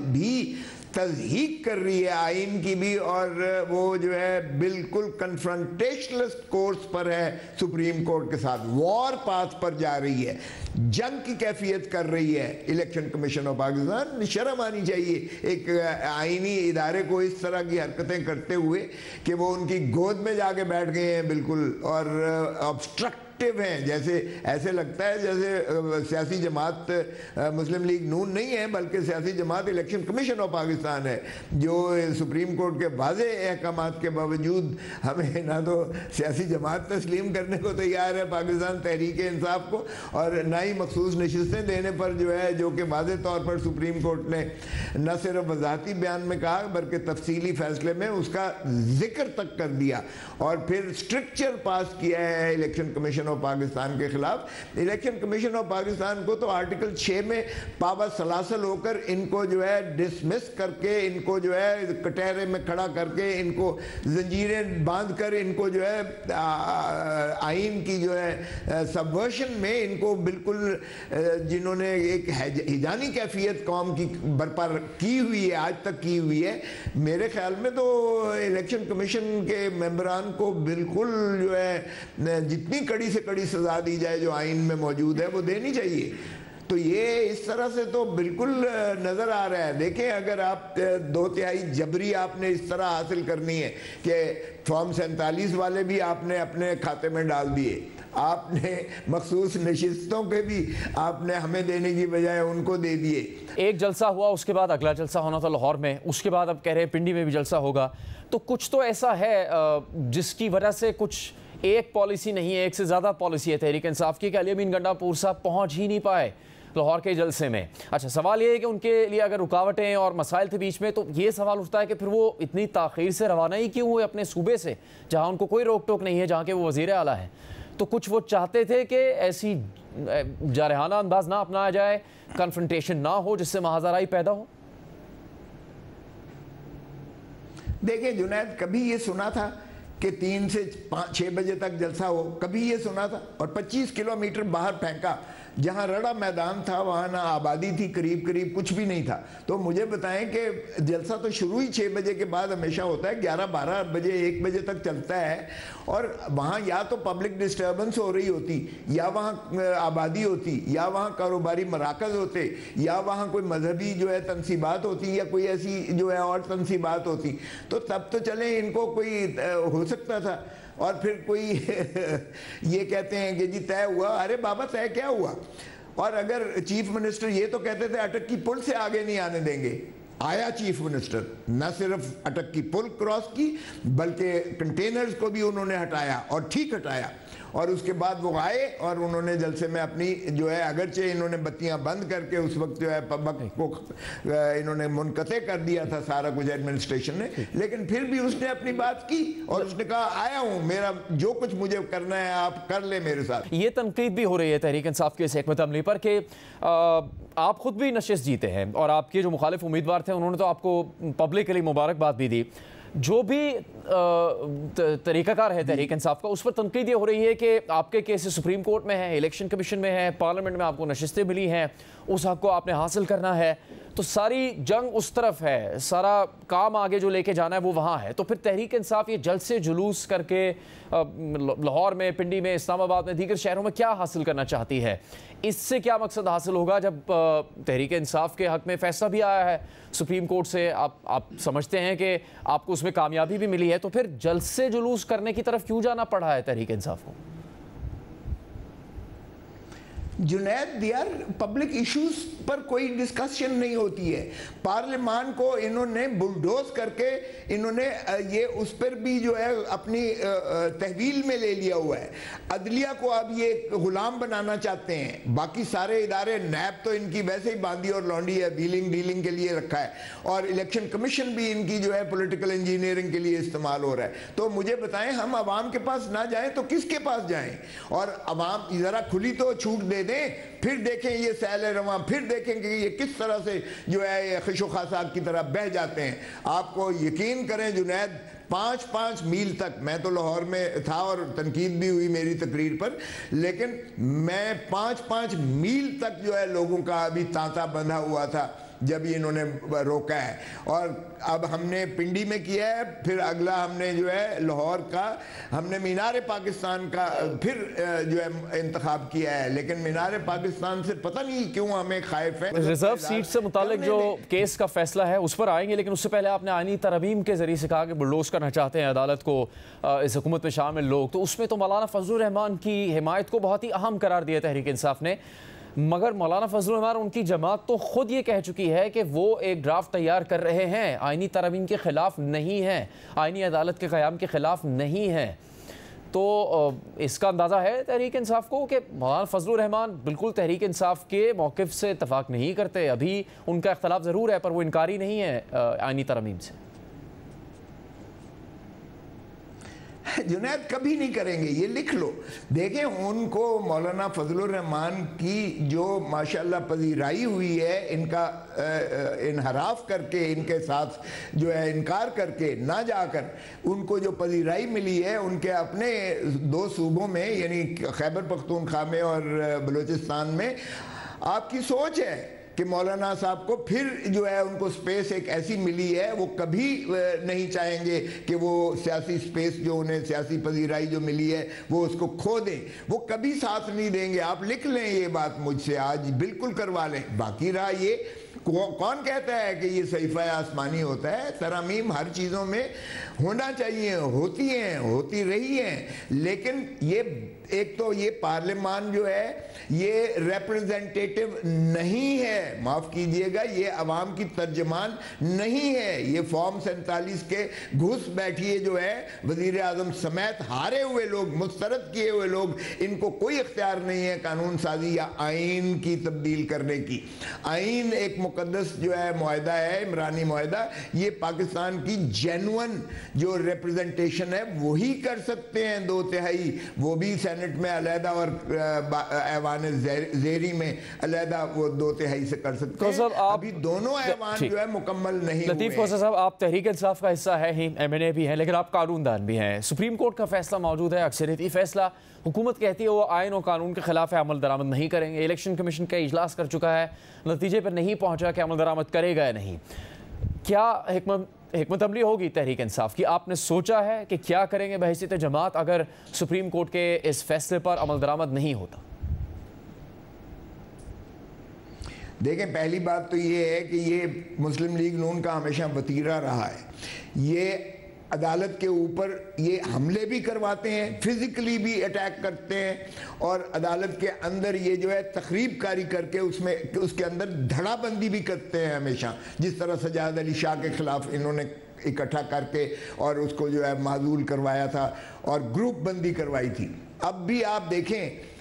भी तज़हीक कर रही है आइन की भी, और वो जो है बिल्कुल कन्फ्रंटेशनलिस्ट कोर्स पर है सुप्रीम कोर्ट के साथ, वॉर पाथ पर जा रही है, जंग की कैफियत कर रही है इलेक्शन कमीशन ऑफ पाकिस्तान। शर्म आनी चाहिए एक आइनी इदारे को इस तरह की हरकतें करते हुए कि वो उनकी गोद में जाके बैठ गए हैं बिल्कुल, और ऑब्स्ट्रक्ट हैं। जैसे ऐसे लगता है जैसे सियासी जमात मुस्लिम लीग नून नहीं है, बल्कि सियासी जमात इलेक्शन कमीशन ऑफ पाकिस्तान है, जो सुप्रीम कोर्ट के वाज़े अहकामात के बावजूद हमें ना तो सियासी जमात तस्लीम करने को तैयार है पाकिस्तान तहरीक इंसाफ को, और ना ही मखसूस नशिस्तें देने पर जो है, जो कि वाज़े तौर पर सुप्रीम कोर्ट ने न सिर्फ वज़ाहती बयान में कहा बल्कि तफसीली फैसले में उसका जिक्र तक कर दिया, और फिर स्ट्रिक्चर पास किया है इलेक्शन कमीशन ऑफ पाकिस्तान के खिलाफ। इलेक्शन कमीशन ऑफ पाकिस्तान को तो आर्टिकल 6 में पाबा सलासल होकर इनको जो है डिसमिस करके, इनको जो है कटहरे में खड़ा करके, इनको जंजीरें बांध कर, इनको जो है आइन की जो है सबवर्शन में इनको बिल्कुल, जिन्होंने एक हिजानी कैफियत कौम की बर्पा की हुई है, आज तक की हुई है, मेरे ख्याल में तो इलेक्शन कमीशन के मेंबरान को बिल्कुल जो है जितनी कड़ी से कड़ी सजा दी जाए जो आइन में मौजूद है वो देनी चाहिए। तो ये इस तरह से तो बिल्कुल नज़र आ रहा है। देखें, अगर आप 2/3 जबरी आपने इस तरह हासिल करनी है कि फॉर्म 47 वाले भी आपने अपने खाते में डाल दिए, आपने मखसूस नशिस्तों के भी आपने हमें देने की बजाय उनको दे दिए। एक जलसा हुआ, उसके बाद अगला जलसा होना था लाहौर में, उसके बाद अब कह रहे हैं पिंडी में भी जलसा होगा। तो कुछ तो ऐसा है जिसकी वजह से कुछ एक पॉलिसी नहीं है, एक से ज़्यादा पॉलिसी है तहरीक इंसाफ की, कि अली अमीन गंडापुर साहब पहुँच ही नहीं पाए लाहौर के जलसे में। अच्छा, सवाल ये है कि उनके लिए अगर रुकावटें और मसाइल थे बीच में, तो ये सवाल उठता है कि फिर वो इतनी ताख़ीर से रवाना ही क्यों हुए अपने सूबे से, जहाँ उनको कोई रोक टोक नहीं है, जहाँ के वो वज़ीर आला है। तो कुछ वो चाहते थे कि ऐसी जारहाना अंदाज ना अपनाया जाए, कन्फ्रंटेशन ना हो, जिससे महाजराई पैदा हो। देखिए जुनैद, कभी ये सुना था कि 3 से 6 बजे तक जलसा हो? कभी ये सुना था? और 25 किलोमीटर बाहर फेंका, जहाँ रड़ा मैदान था वहाँ ना आबादी थी, करीब करीब कुछ भी नहीं था। तो मुझे बताएं कि जलसा तो शुरू ही 6 बजे के बाद हमेशा होता है, 11-12 बजे 1 बजे तक चलता है, और वहाँ या तो पब्लिक डिस्टर्बेंस हो रही होती, या वहाँ आबादी होती, या वहाँ कारोबारी मराकज़ होते, या वहाँ कोई मजहबी जो है तनसीबात होती, या कोई ऐसी जो है और तनसीबात होती, तो तब तो चले इनको कोई हो सकता था। और फिर कोई ये कहते हैं कि जी तय हुआ। अरे बाबा तय क्या हुआ? और अगर चीफ मिनिस्टर ये तो कहते थे अटक की पुल से आगे नहीं आने देंगे, आया चीफ मिनिस्टर, न सिर्फ अटक की पुल क्रॉस की बल्कि कंटेनर्स को भी उन्होंने हटाया और ठीक हटाया। और उसके बाद वो आए और उन्होंने जलसे में अपनी जो है, अगरचे इन्होंने बत्तियां बंद करके उस वक्त जो है पब्लिक को इन्होंने मुनक़ते कर दिया था सारा कुछ एडमिनिस्ट्रेशन ने, लेकिन फिर भी उसने अपनी बात की और उसने कहा आया हूं, मेरा जो कुछ मुझे करना है आप कर ले मेरे साथ। ये तनकीद भी हो रही है तहरीक इंसाफ के इस हिकमत अमली पर कि आप खुद भी नशिस्त जीते हैं और आपके जो मुखालिफ उम्मीदवार थे उन्होंने तो आपको पब्लिकली मुबारकबाद भी दी। जो भी तरीकाकार है तहरीक इंसाफ का, उस पर तनकीद ये हो रही है कि आपके केसेस सुप्रीम कोर्ट में है, इलेक्शन कमीशन में है, पार्लियामेंट में आपको नशिस्तें मिली हैं, उस हक को आपने हासिल करना है, तो सारी जंग उस तरफ है, सारा काम आगे जो लेके जाना है वो वहाँ है। तो फिर तहरीक इंसाफ ये जल्द से जुलूस करके लाहौर में, पिंडी में, इस्लामाबाद में, दीगर शहरों में क्या हासिल करना चाहती है? इससे क्या मकसद हासिल होगा जब तहरीक इंसाफ के हक में फैसला भी आया है सुप्रीम कोर्ट से, आप समझते हैं कि आपको उसमें कामयाबी भी मिली है, तो फिर जल्द से जुलूस करने की तरफ क्यों जाना पड़ा है तहरीक इंसाफ को? जुनैद, यार पब्लिक इश्यूज पर कोई डिस्कशन नहीं होती है। पार्लियामान को इन्होंने बुलडोज करके इन्होंने ये उस पर भी जो है अपनी तहवील में ले लिया हुआ है। अदलिया को अब ये गुलाम बनाना चाहते हैं। बाकी सारे इदारे, नैब तो इनकी वैसे ही बांधी और लौंडी है, व्हीलिंग डीलिंग के लिए रखा है, और इलेक्शन कमीशन भी इनकी जो है पॉलिटिकल इंजीनियरिंग के लिए इस्तेमाल हो रहा है। तो मुझे बताएं, हम आवाम के पास ना जाएं तो किसके पास जाएं? और आवाम जरा खुली तो छूट दे, फिर देखें ये सैल रवां, फिर देखेंगे कि ये किस तरह से जो है खुशो खासाक की तरह बह जाते हैं। आपको यकीन करें जुनैद, 5-5 मील तक, मैं तो लाहौर में था और तनकीद भी हुई मेरी तकरीर पर, लेकिन मैं 5-5 मील तक जो है लोगों का अभी तांता बंधा हुआ था जब ये इन्होंने रोका है। और अब हमने पिंडी में किया है, फिर अगला हमने जो है लाहौर का, हमने मीनार पाकिस्तान का फिर जो है इंतखाब किया है, लेकिन मीनार पाकिस्तान से पता नहीं क्यों हमें खौफ है। रिजर्व सीट से मुतालिक जो केस का फैसला है उस पर आएंगे, लेकिन उससे पहले आपने आईनी तरमीम के जरिए से कहा कि बुलडोज करना चाहते हैं अदालत को इस हुकूमत में शामिल लोग, तो उसमें तो मौलाना फजलुर रहमान की हिमायत को बहुत ही अहम करार दिया तहरीक इंसाफ ने। मगर मौलाना फजलुर रहमान, उनकी जमात तो खुद ये कह चुकी है कि वो एक ड्राफ्ट तैयार कर रहे हैं, आईनी तरमीम के ख़िलाफ़ नहीं है, आईनी अदालत के क़याम के ख़िलाफ़ नहीं है। तो इसका अंदाज़ा है तहरीक इंसाफ को कि मौलाना फजलुर रहमान बिल्कुल तहरीक इंसाफ के मौक़िफ़ से इत्तफ़ाक़ नहीं करते। अभी उनका इख्तलाफ ज़रूर है पर वो इनकारी नहीं है आईनी तरमीम से। जुनैद, कभी नहीं करेंगे, ये लिख लो। देखें, उनको मौलाना फजलुर रहमान की जो माशाल्लाह पजीराई हुई है, इनका इनहराफ करके, इनके साथ जो है इनकार करके ना जाकर उनको जो पजीराई मिली है उनके अपने 2 सूबों में, यानी खैबर पख्तूनख्वा में और बलूचिस्तान में, आपकी सोच है कि मौलाना साहब को फिर जो है उनको स्पेस एक ऐसी मिली है, वो कभी नहीं चाहेंगे कि वो सियासी स्पेस जो उन्हें, सियासी पजीराई जो मिली है वो उसको खो दें, वो कभी साथ नहीं देंगे। आप लिख लें ये बात मुझसे, आज बिल्कुल करवा लें। बाकी रहा ये, कौन कहता है कि ये सहीफा आसमानी होता है? तरमीम हर चीज़ों में होना चाहिए, होती हैं, होती रही हैं, लेकिन ये एक तो ये पार्लियामान जो है ये रिप्रेजेंटेटिव नहीं है, माफ़ कीजिएगा, ये अवाम की तर्जमान नहीं है। ये फॉर्म 47 के घुस बैठिए जो है वज़ीर आज़म समेत हारे हुए लोग, मुस्तरद किए हुए लोग, इनको कोई इख्तियार नहीं है कानून साजी या आइन की तब्दील करने की। आइन एक मुकद्दस जो है मुआहदा है, इमरानी मुआहदा, ये पाकिस्तान की जेन्युइन जो रिप्रेजेंटेशन है वही कर सकते हैं 2/3, वो भी सेनेट में अलहदा और ऐवान ज़ेरी में अलहदा, वो 2/3 से कर सकते हैं। अभी दोनों ऐवान जो है मुकम्मल नहीं हुए। लतीफ़ खोसा साहब, आप तहरीक इंसाफ का हिस्सा है ही, MNA भी हैं, लेकिन आप कानूनदान भी हैं। सुप्रीम कोर्ट का फैसला मौजूद है, अक्सरियती फैसला, हुकूमत कहती है वो आइन और कानून के खिलाफ है, अमल दरामद नहीं करेंगे। इलेक्शन कमीशन का इजलास कर चुका है, नतीजे पर नहीं पहुंचा कि अमल दरामद करेगा या नहीं। क्या हिकमत अमली होगी तहरीक इंसाफ की? आपने सोचा है कि क्या करेंगे बहैसियत जमात अगर सुप्रीम कोर्ट के इस फैसले पर अमल दरामद नहीं होता? देखें, पहली बात तो ये है कि ये मुस्लिम लीग नून का हमेशा वतीरा रहा है। ये अदालत के ऊपर ये हमले भी करवाते हैं, फिजिकली भी अटैक करते हैं और अदालत के अंदर ये जो है तखरीब कारी करके उसमें उसके अंदर धड़ाबंदी भी करते हैं हमेशा, जिस तरह सजाद अली शाह के खिलाफ इन्होंने इकट्ठा करके और उसको जो है माजूल करवाया था और ग्रुप बंदी करवाई थी। अब भी आप देखें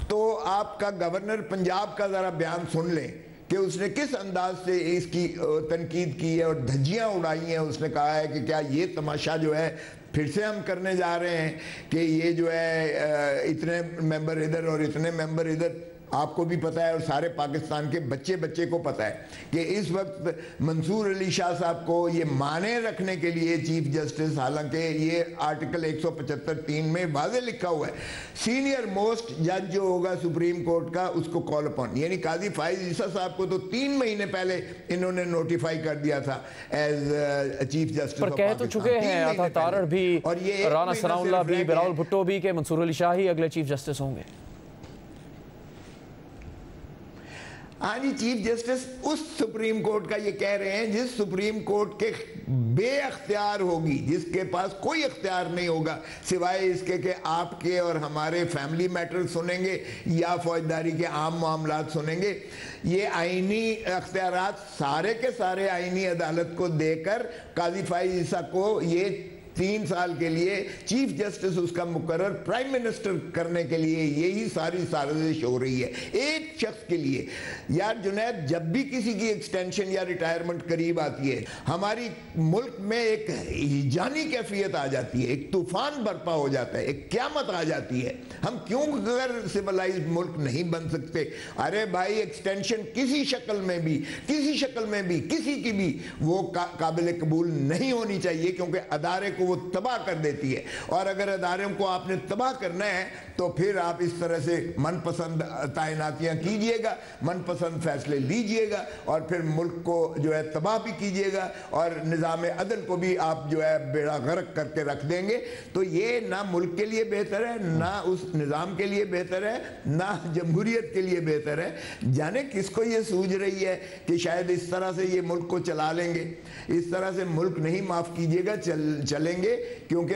तो आपका गवर्नर पंजाब का ज़रा बयान सुन लें कि उसने किस अंदाज से इसकी तनकीद की है और धज्जियां उड़ाई हैं। उसने कहा है कि क्या ये तमाशा जो है फिर से हम करने जा रहे हैं कि ये जो है इतने मेंबर इधर और इतने मेंबर इधर। आपको भी पता है और सारे पाकिस्तान के बच्चे को पता है कि इस वक्त मंसूर अली शाह साहब को ये माने रखने के लिए चीफ जस्टिस, हालांकि ये आर्टिकल 175(3) में वाज़े लिखा हुआ है, सीनियर मोस्ट जज जो होगा सुप्रीम कोर्ट का उसको कॉल अपॉन, यानी काजी फाइज ईसा साहब को तो 3 महीने पहले इन्होंने नोटिफाई कर दिया था एज चीफ जस्टिस। पर कह तो चुके हैं अता तारड़ भी और ये राना सनाउल्लाह भी, बिलावल भुट्टो भी के मंसूर अली शाह ही अगले चीफ जस्टिस होंगे। हाँ जी, चीफ जस्टिस उस सुप्रीम कोर्ट का ये कह रहे हैं जिस सुप्रीम कोर्ट के बेअख्तियार होगी, जिसके पास कोई अख्तियार नहीं होगा सिवाय इसके कि आपके और हमारे फैमिली मैटर सुनेंगे या फौजदारी के आम मामलात सुनेंगे। ये आईनी अख्तियारात सारे के सारे आईनी अदालत को देकर काजी फाइज ईसा को ये 3 साल के लिए चीफ जस्टिस उसका मुकर्रर प्राइम मिनिस्टर करने के लिए यही सारी साजिश हो रही है एक शख्स के लिए। यार जुनैद, जब भी किसी की एक्सटेंशन या रिटायरमेंट करीब आती है हमारी मुल्क में एक जानी कैफियत आ जाती है, एक तूफान बर्पा हो जाता है, एक क़यामत आ जाती है। हम क्यों अगर सिविलाइज्ड मुल्क नहीं बन सकते? अरे भाई, एक्सटेंशन किसी शक्ल में भी किसी की भी वो काबिल कबूल नहीं होनी चाहिए, क्योंकि अदारे को वो तबाह कर देती है। और अगर अदारों को आपने तबाह करना है तो फिर आप इस तरह से मनपसंद तैनातियां कीजिएगा, मनपसंद फैसले लीजिएगा और फिर मुल्क को जो है तबाह भी कीजिएगा और निज़ाम अदल को भी आप जो है बेड़ा गर्क करके रख देंगे। तो ये ना मुल्क के लिए बेहतर है, ना उस निज़ाम के लिए बेहतर है, ना जमहूरियत के लिए बेहतर है। जाने किसको ये सूझ रही है कि शायद इस तरह से ये मुल्क को चला लेंगे। इस तरह से मुल्क नहीं, माफ़ कीजिएगा, चलेंगे, क्योंकि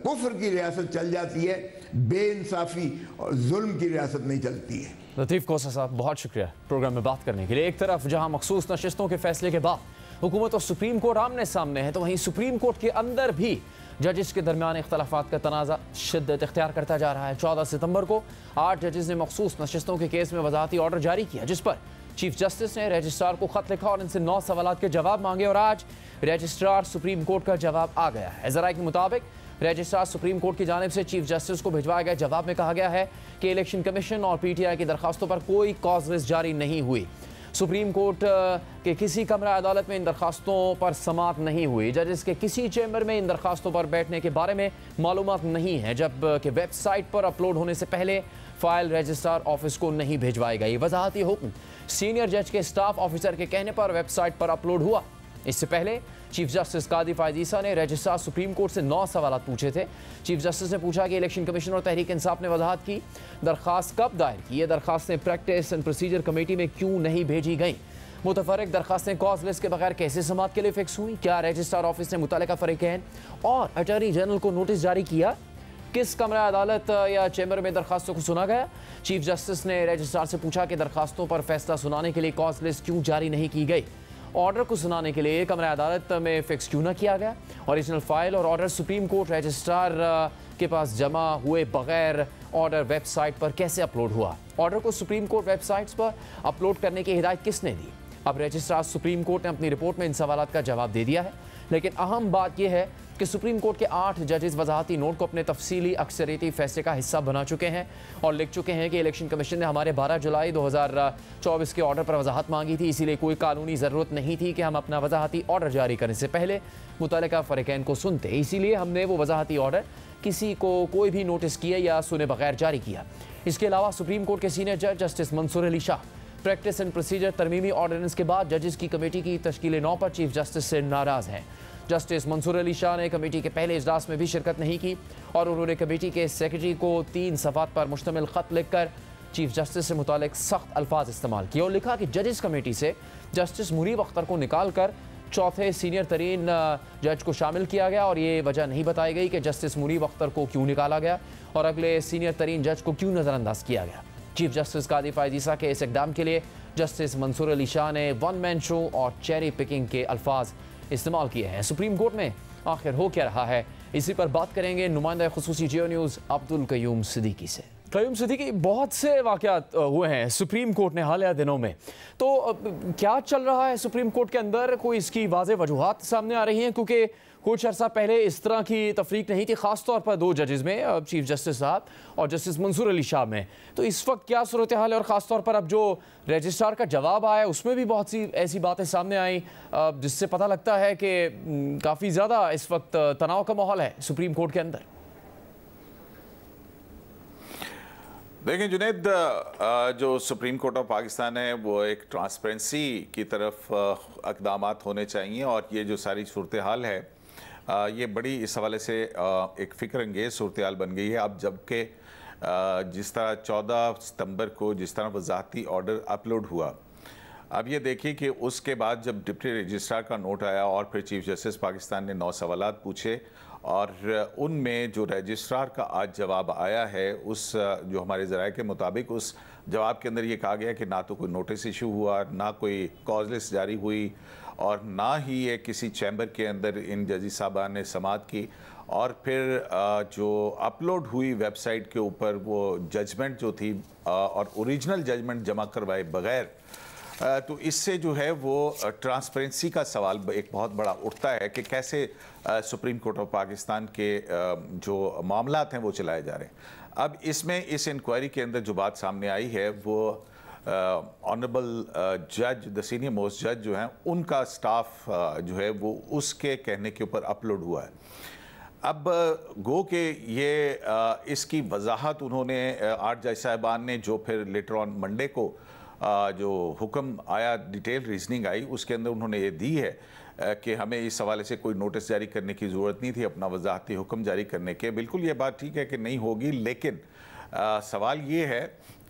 कुफ्र की रियासत चल जाती है, बेइंसाफी और जुल्म की रियासत नहीं चलती है। लतीफ़ कोसा साहब, बहुत शुक्रिया प्रोग्राम में बात करने के लिए। एक तरफ जहां मखसूस नशिस्तों के फैसले के बाद हुकूमत और सुप्रीम कोर्ट आमने सामने है, तो वहीं सुप्रीम कोर्ट के अंदर भी जजेस के दरमियान इख्तलाफात का तनाज़ा शिद्दत इख्तियार करता जा रहा है। 14 सितंबर को 8 जजेस ने मखसूस नशिस्तों के केस में वजाहती ऑर्डर जारी किया, जिस पर चीफ जस्टिस ने रजिस्ट्रार को खत लिखा और इनसे 9 सवालात के जवाब मांगे और आज रजिस्ट्रार सुप्रीम कोर्ट का जवाब आ गया है। ज़राए के मुताबिक रजिस्ट्रार सुप्रीम कोर्ट की जानिब से चीफ जस्टिस को भिजवाए गए जवाब में कहा गया है कि इलेक्शन कमीशन और PTI की दरखास्तों पर कोई कॉज लिस्ट जारी नहीं हुई। सुप्रीम कोर्ट के किसी कमरा अदालत में इन दरखास्तों पर समाअत नहीं हुई। जजेस के किसी चैम्बर में इन दरखास्तों पर बैठने के बारे में मालूमात नहीं है, जबकि वेबसाइट पर अपलोड होने से पहले फाइल रजिस्ट्रार ऑफिस को नहीं भिजवाई गई। वजाहती हुक्म सीनियर जज के स्टाफ ऑफिसर के कहने पर वेबसाइट पर अपलोड हुआ। इससे पहले चीफ जस्टिस काजी फाइज ईसा ने रजिस्ट्रार सुप्रीम कोर्ट से 9 सवाल पूछे थे। चीफ जस्टिस ने पूछा कि इलेक्शन कमीशन और तहरीक इंसाफ ने वजाहत की दरखास्त कब दायर की, ये दरखास्तें प्रैक्टिस एंड प्रोसीजर कमेटी में क्यों नहीं भेजी गई, मुतफर्रिक दरखास्तें कॉज लिस्ट के बगैर कैसे समाअत के लिए फिक्स हुई, क्या रजिस्ट्रार ऑफिस ने मुतल्लिका फरीकैन और अटॉर्नी जनरल को नोटिस जारी किया, किस कमरा अदालत या चैम्बर में दरखास्तों को सुना गया। चीफ जस्टिस ने रजिस्ट्रार से पूछा कि दरखास्तों पर फैसला सुनाने के लिए कॉज लिस्ट क्यों जारी नहीं की गई, ऑर्डर को सुनाने के लिए कमरा अदालत में फिक्स क्यों न किया गया, ओरिजिनल फाइल और ऑर्डर सुप्रीम कोर्ट रजिस्ट्रार के पास जमा हुए बगैर ऑर्डर वेबसाइट पर कैसे अपलोड हुआ, ऑर्डर को सुप्रीम कोर्ट वेबसाइट्स पर अपलोड करने की हिदायत किसने दी। अब रजिस्ट्रार सुप्रीम कोर्ट ने अपनी रिपोर्ट में इन सवालों का जवाब दे दिया है, लेकिन अहम बात यह है कि सुप्रीम कोर्ट के 8 जजेस वजाहती नोट को अपने तफसीली अक्सरियती फैसले का हिस्सा बना चुके हैं और लिख चुके हैं कि इलेक्शन कमीशन ने हमारे 12 जुलाई 2024 के ऑर्डर पर वजाहत मांगी थी, इसीलिए कोई कानूनी ज़रूरत नहीं थी कि हम अपना वजाहती ऑर्डर जारी करने से पहले मुतल्लिका फरीकैन को सुनते, इसीलिए हमने वो वजाहती ऑर्डर किसी को कोई भी नोटिस किए या सुने बगैर जारी किया। इसके अलावा सुप्रीम कोर्ट के सीनियर जज justice Mansoor Ali Shah practice and procedure तरमीमी ऑर्डिनेंस के बाद जजेस की कमेटी की तश्कील 9 पर चीफ जस्टिस से नाराज़ हैं। जस्टिस मंसूर अली शाह ने कमेटी के पहले इजलास में भी शिरकत नहीं की और उन्होंने कमेटी के सेक्रेटरी को 3 सफ़ात पर मुश्तमिल ख़त लिखकर चीफ जस्टिस से मुतालिक सख्त अल्फाज इस्तेमाल किए और लिखा कि जजेस कमेटी से जस्टिस मुनीब अख्तर को निकाल कर चौथे सीनियर तरीन जज को शामिल किया गया और ये वजह नहीं बताई गई कि जस्टिस मुनीब अख्तर को क्यों निकाला गया और अगले सीनियर तरीन जज को क्यों नज़रअंदाज किया गया। चीफ जस्टिस कादी फायज़ ईसा के इस इक़दाम के लिए जस्टिस मंसूर अली शाह ने वन मैन शो और चेरी पिकिंग के अल्फाज इस्तेमाल किए हैं। सुप्रीम कोर्ट में आखिर हो क्या रहा है, इसी पर बात करेंगे नुमाइंदा खुसूसी जियो न्यूज़ अब्दुल कयूम सिद्दीकी से। कयूम सिद्दीकी, बहुत से वाक़यात हुए हैं सुप्रीम कोर्ट ने हालिया दिनों में, तो क्या चल रहा है सुप्रीम कोर्ट के अंदर? कोई इसकी वाज़ेह वजूहात सामने आ रही हैं? क्योंकि कुछ अर्सा पहले इस तरह की तफरीक नहीं थी, ख़ास तौर पर दो जजेस में, चीफ जस्टिस साहब और जस्टिस मंसूर अली शाह में। तो इस वक्त क्या सूरत हाल है? और ख़ास तौर पर अब जो रजिस्ट्रार का जवाब आया उसमें भी बहुत सी ऐसी बातें सामने आई जिससे पता लगता है कि काफ़ी ज़्यादा इस वक्त तनाव का माहौल है सुप्रीम कोर्ट के अंदर। देखें जुनैद, जो सुप्रीम कोर्ट ऑफ पाकिस्तान है वो एक ट्रांसपेरेंसी की तरफ इक़दामात होने चाहिए और ये जो सारी सूरत हाल है ये बड़ी इस हवाले से एक फ़िक्र अंगेज़ सूरत हाल बन गई है। अब जबकि जिस तरह 14 सितंबर को जिस तरह वज़ाहती ऑर्डर अपलोड हुआ, अब ये देखिए कि उसके बाद जब डिप्टी रजिस्ट्रार का नोट आया और फिर चीफ जस्टिस पाकिस्तान ने 9 सवालात पूछे और उनमें जो रजिस्ट्रार का आज जवाब आया है, उस जो हमारे ज़राए के मुताबिक उस जवाब के अंदर ये कहा गया कि ना तो कोई नोटिस इशू हुआ, ना कोई कॉज लिस्ट जारी हुई और ना ही ये किसी चैम्बर के अंदर इन जजी साहबान ने समाअत की और फिर जो अपलोड हुई वेबसाइट के ऊपर वो जजमेंट जो थी और ओरिजिनल जजमेंट जमा करवाए बगैर, तो इससे जो है वो ट्रांसपेरेंसी का सवाल एक बहुत बड़ा उठता है कि कैसे सुप्रीम कोर्ट ऑफ पाकिस्तान के जो मामलात हैं वो चलाए जा रहे हैं। अब इसमें इस इंक्वायरी के अंदर जो बात सामने आई है वो ऑनरेबल जज, द सीनियर मोस्ट जज जो हैं, उनका स्टाफ जो है वो उसके कहने के ऊपर अपलोड हुआ है। अब गो के ये इसकी वजाहत उन्होंने 8 जज साहिबान ने, जो फिर लेटर ऑन मंडे को जो हुक्म आया, डिटेल रीजनिंग आई, उसके अंदर उन्होंने ये दी है कि हमें इस हवाले से कोई नोटिस जारी करने की ज़रूरत नहीं थी अपना वजाहती हुक्म जारी करने के। बिल्कुल ये बात ठीक है कि नहीं होगी, लेकिन सवाल ये है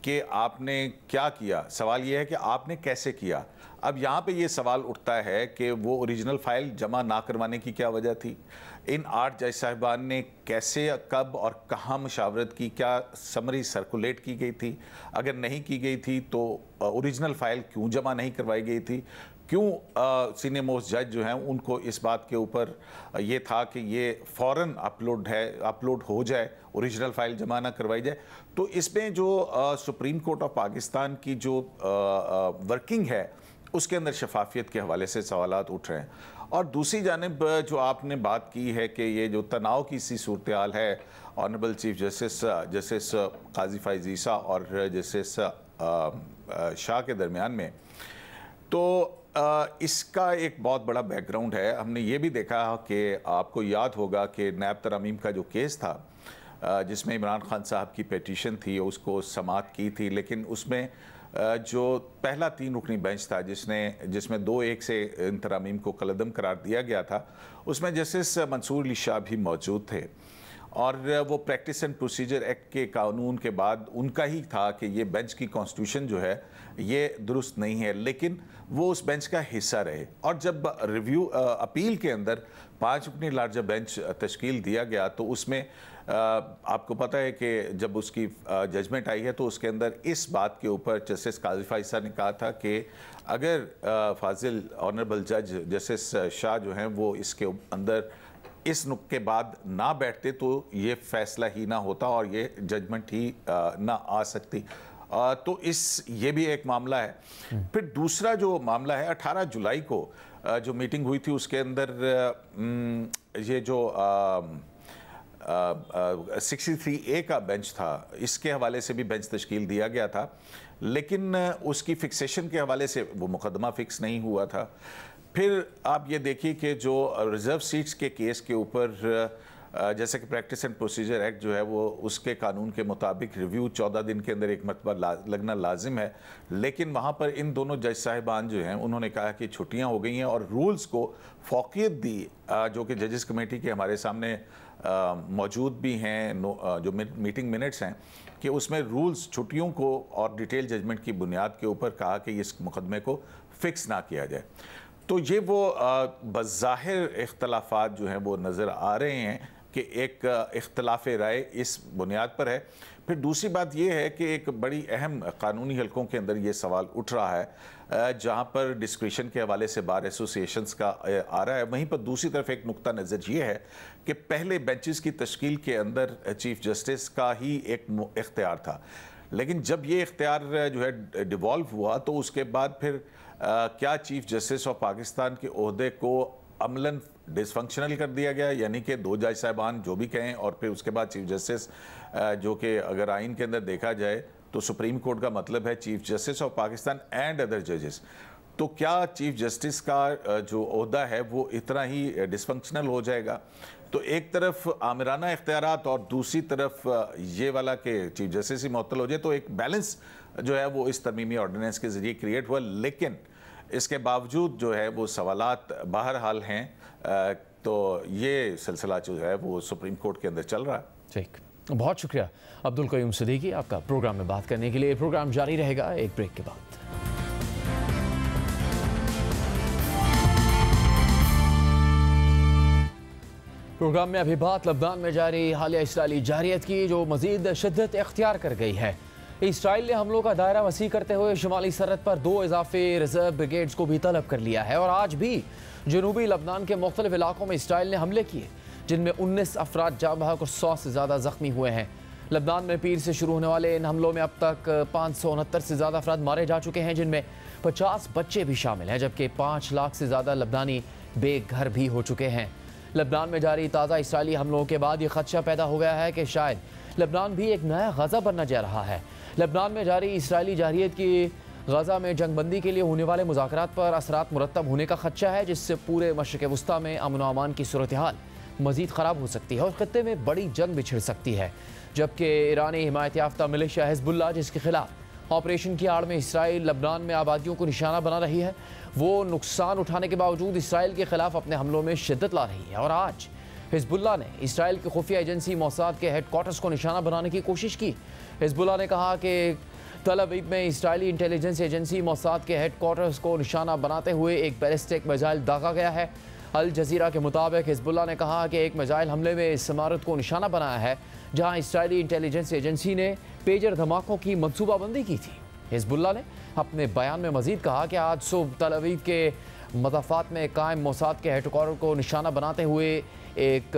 कि आपने क्या किया, सवाल ये है कि आपने कैसे किया। अब यहाँ पे ये सवाल उठता है कि वो ओरिजिनल फ़ाइल जमा ना करवाने की क्या वजह थी, इन 8 जज साहिबान ने कैसे, कब और कहाँ मुशावरत की, क्या समरी सर्कुलेट की गई थी, अगर नहीं की गई थी तो ओरिजिनल फ़ाइल क्यों जमा नहीं करवाई गई थी, क्यों सीनियर मोस्ट जज जो हैं उनको इस बात के ऊपर ये था कि ये फ़ौरन अपलोड हो जाए, ओरिजिनल फ़ाइल जमा ना करवाई जाए। तो इसमें जो सुप्रीम कोर्ट ऑफ पाकिस्तान की जो वर्किंग है उसके अंदर शफाफियत के हवाले से सवालात उठ रहे हैं। और दूसरी जानिब जो आपने बात की है कि ये जो तनाव की सी सूरत हाल है ऑनरेबल चीफ जस्टिस काजी फायज़ ईसा और जस्टिस शाह के दरमियान में, तो इसका एक बहुत बड़ा बैकग्राउंड है। हमने ये भी देखा कि आपको याद होगा कि नैब तरमीम का जो केस था जिसमें इमरान खान साहब की पेटिशन थी, उसको समाअत की थी, लेकिन उसमें जो पहला 3 रुकनी बेंच था जिसमें 2-1 से इन तरामीम को कलअदम करार दिया गया था, उसमें जस्टिस मंसूर अली शाह भी मौजूद थे और वो प्रैक्टिस एंड प्रोसीजर एक्ट के कानून के बाद उनका ही था कि ये बेंच की कॉन्स्टिट्यूशन जो है ये दुरुस्त नहीं है, लेकिन वो उस बेंच का हिस्सा रहे। और जब रिव्यू अपील के अंदर 5 रुकनी लार्जर बेंच तश्कील दिया गया तो उसमें आपको पता है कि जब उसकी जजमेंट आई है तो उसके अंदर इस बात के ऊपर जस्टिस काजी फायज़ ईसा ने कहा था कि अगर फाजिल ऑनरेबल जज जस्टिस शाह जो हैं वो इसके अंदर इस नुक्ते के बाद ना बैठते तो ये फैसला ही ना होता और ये जजमेंट ही ना आ सकती। तो ये भी एक मामला है। फिर दूसरा जो मामला है 18 जुलाई को जो मीटिंग हुई थी उसके अंदर ये जो 63A का बेंच था, इसके हवाले से भी बेंच तश्कील दिया गया था, लेकिन उसकी फिक्सेशन के हवाले से वो मुकदमा फिक्स नहीं हुआ था। फिर आप ये देखिए कि जो रिज़र्व सीट्स के केस के ऊपर जैसे कि प्रैक्टिस एंड प्रोसीजर एक्ट जो है वो उसके कानून के मुताबिक रिव्यू 14 दिन के अंदर एक मरतबा लगना लाजिम है, लेकिन वहाँ पर इन दोनों जज साहिबान जो हैं उन्होंने कहा कि छुट्टियाँ हो गई हैं और रूल्स को फौकियत दी, जो कि जजेस कमेटी के हमारे सामने मौजूद भी हैं, जो मीटिंग मिनट्स हैं, कि उसमें रूल्स छुट्टियों को और डिटेल जजमेंट की बुनियाद के ऊपर कहा कि इस मुकदमे को फिक्स ना किया जाए। तो ये वो बज़ाहिर इख्तलाफात जो हैं वो नज़र आ रहे हैं कि एक इख्तलाफ राय इस बुनियाद पर है। फिर दूसरी बात यह है कि एक बड़ी अहम कानूनी हलकों के अंदर ये सवाल उठ रहा है जहाँ पर डिस्क्रिशन के हवाले से बार एसोसिएशंस का आ रहा है। वहीं पर दूसरी तरफ एक नुक्ता नज़र ये है कि पहले बेंचेस की तश्कील के अंदर चीफ जस्टिस का ही एक इख्तियार था, लेकिन जब ये इख्तियार जो है डिवॉल्व हुआ तो उसके बाद फिर क्या चीफ जस्टिस ऑफ पाकिस्तान के ओहदे को अमलन डिसफंक्शनल कर दिया गया, यानी कि 2 जज साहिबान जो भी कहें, और फिर उसके बाद चीफ जस्टिस जो कि अगर आइन के अंदर देखा जाए तो सुप्रीम कोर्ट का मतलब है chief justice of Pakistan and other जजेस। तो क्या चीफ जस्टिस का जो ओहदा है वो इतना ही डिसफंक्शनल हो जाएगा? तो एक तरफ आमिराना इख्तियारात और दूसरी तरफ ये वाला कि चीफ जस्टिस ही मुअत्तल हो जाए, तो एक बैलेंस जो है वो इस तरमीमी ऑर्डिनेंस के जरिए क्रिएट हुआ। लेकिन इसके बावजूद जो है वो सवालात बहरहाल हैं, तो ये सिलसिला जो है वो सुप्रीम कोर्ट के अंदर चल रहा है। ठीक, बहुत शुक्रिया अब्दुल कयूम सिद्दीकी आपका प्रोग्राम में बात करने के लिए। प्रोग्राम जारी रहेगा एक ब्रेक के बाद। प्रोग्राम में अभी बात लबनान में जारी हालिया इसराइली जारियत की, जो मजीद शिद्दत इख्तियार कर गई है। इसराइल ने हमलों का दायरा वसी करते हुए शुमाली सरहद पर 2 इजाफी रिजर्व ब्रिगेड्स को भी तलब कर लिया है और आज भी जनूबी लबनान के मुख्तलिफ इलाकों में इसराइल ने हमले किए, जिनमें 19 अफराद जाँ बहक और 100 से ज़्यादा जख्मी हुए हैं। लबनान में पीर से शुरू होने वाले इन हमलों में अब तक 569 से ज़्यादा अफराद मारे जा चुके हैं, जिनमें 50 बच्चे भी शामिल हैं, जबकि 5 लाख से ज़्यादा लबनानी बेघर भी हो चुके हैं। लबनान में जारी ताज़ा इसराइली हमलों के बाद ये खदशा पैदा हो गया है कि शायद लबनान भी एक नया गज़ा बनना जा रहा है। लबनान में जारी इसराइली जारियत की गज़ा में जंगबंदी के लिए होने वाले मुज़ाकरात पर असरात मुरतब होने का खदशा है, जिससे पूरे मशरिक़ वस्ता में अमन व अमान की सूरत हाल मज़ीद ख़राब हो सकती है और ख़त्ते में बड़ी जंग बिछड़ सकती है। जबकि ईरानी हिमायत याफ्ता मिलिशिया हिज़्बुल्लाह, जिसके खिलाफ ऑपरेशन की आड़ में इसराइल लबनान में आबादियों को निशाना बना रही है, वो नुकसान उठाने के बावजूद इसराइल के खिलाफ अपने हमलों में शिद्दत ला रही है। और आज हिज़्बुल्लाह ने इसराइल की खुफिया एजेंसी मोसाद के हेडक्वार्टर्स को निशाना बनाने की कोशिश की। हिज़्बुल्लाह ने कहा कि तल अवीव में इसराइली इंटेलिजेंस एजेंसी मोसाद के हेडक्वार्टर्स को निशाना बनाते हुए एक बैलिस्टिक मिसाइल दागा गया है। अल जज़ीरा के मुताबिक हिज़्बुल्लाह ने कहा कि एक मिसाइल हमले में इस इमारत को निशाना बनाया है जहां इसराइली इंटेलिजेंस एजेंसी ने पेजर धमाकों की मनसूबाबंदी की थी। हिज़्बुल्लाह ने अपने बयान में मजीद कहा कि आज सुबह तल अवीव के मदाफ़ात में कायम मोसाद के हेडक्वार्टर को निशाना बनाते हुए एक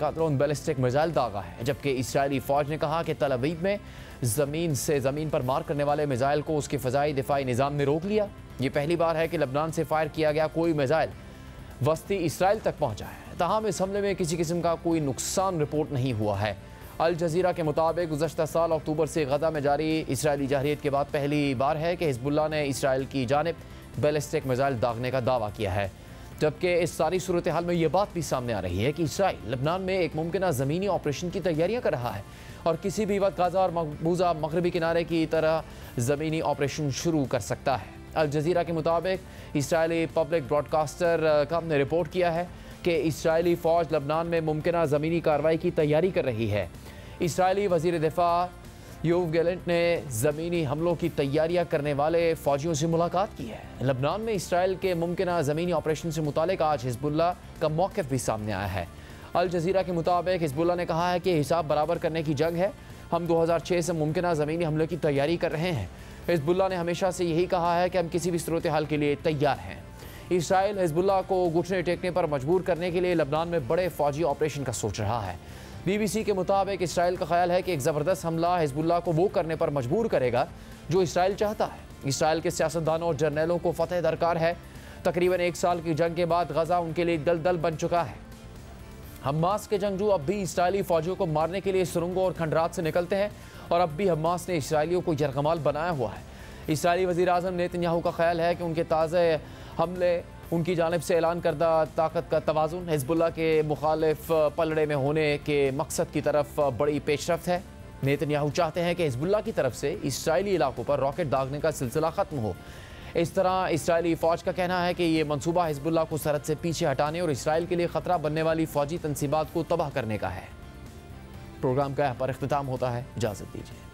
कातरून बैलिस्टिक मिसाइल दागा है, जबकि इसराइली फ़ौज ने कहा कि तल अवीव में ज़मीन से ज़मीन पर मार करने वाले मिसाइल को उसके फ़ज़ाई दिफाई निज़ाम ने रोक लिया। ये पहली बार है कि लबनान से फायर किया गया कोई मिसाइल वस्ती इसराइल तक पहुँचा है। तमाम इस हमले में किसी किस्म का कोई नुकसान रिपोर्ट नहीं हुआ है। अल जज़ीरा के मुताबिक गुज़श्ता साल अक्टूबर से गज़ा में जारी इसराइली जारियत के बाद पहली बार है कि हिज़्बुल्लाह ने इसराइल की जानिब बैलिस्टिक मिसाइल दागने का दावा किया है। जबकि इस सारी सूरत हाल में ये बात भी सामने आ रही है कि इसराइल लबनान में एक मुमकिन ज़मीनी ऑपरेशन की तैयारियां कर रहा है और किसी भी वक्त गाज़ा और मकबूजा मगरबी किनारे की तरह ज़मीनी ऑपरेशन शुरू कर सकता है। अल जज़ीरा के मुताबिक इसराइली पब्लिक ब्रॉडकास्टर कम ने रिपोर्ट किया है कि इसराइली फ़ौज लबनान में मुमकिन ज़मीनी कार्रवाई की तैयारी कर रही है। इसराइली वज़ीर दिफा योव गैलेंट ने ज़मीनी हमलों की तैयारियां करने वाले फ़ौजियों से मुलाकात की है। लबनान में इसराइल के मुमकिन ज़मीनी ऑपरेशन से मुतालिक आज हिज़्बुल्लाह का मौक़िफ़ भी सामने आया है। अल जज़ीरा के मुताबिक हिज़्बुल्लाह ने कहा है कि हिसाब बराबर करने की जंग है। हम 2006 से मुमकिन ज़मीनी हमले की तैयारी कर रहे हैं। हिज़्बुल्लाह ने हमेशा से यही कहा है कि हम किसी भी सूरत हाल के लिए तैयार हैं। इसराइल हिज़्बुल्लाह को घुटने टेकने पर मजबूर करने के लिए लबनान में बड़े फ़ौजी ऑपरेशन का सोच रहा है। BBC के मुताबिक इसराइल का ख्याल है कि एक ज़बरदस्त हमला हिज़्बुल्लाह को वो करने पर मजबूर करेगा जो इसराइल चाहता है। इसराइल के सियासतदानों और जर्नलों को फतह दरकार है। तकरीबन 1 साल की जंग के बाद गज़ा उनके लिए दलदल बन चुका है। हमास के जंगजू अब भी इसराइली फ़ौजियों को मारने के लिए सुरंगों और खंडरात से निकलते हैं और अब भी हमास ने इसराइलियों को यरगमाल बनाया हुआ है। इसराइली वज़ीर आज़म नेतन्याहू का ख्याल है कि उनके ताज़े हमले उनकी जानिब से ऐलान करदा ताकत का तवाज़ुन हिज़्बुल्लाह के मुखालिफ पलड़े में होने के मकसद की तरफ बड़ी पेशरफ्त है। नेतन्याहू चाहते हैं कि हिज़्बुल्लाह की तरफ से इसराइली इलाकों पर रॉकेट दागने का सिलसिला ख़त्म हो। इस तरह इसराइली फ़ौज का कहना है कि ये मनसूबा हिज़्बुल्लाह को सरहद से पीछे हटाने और इसराइल के लिए ख़तरा बनने वाली फ़ौजी तनसीबात को तबाह करने का है। प्रोग्राम का यहाँ पर इख्तिताम होता है। इजाज़त दीजिए।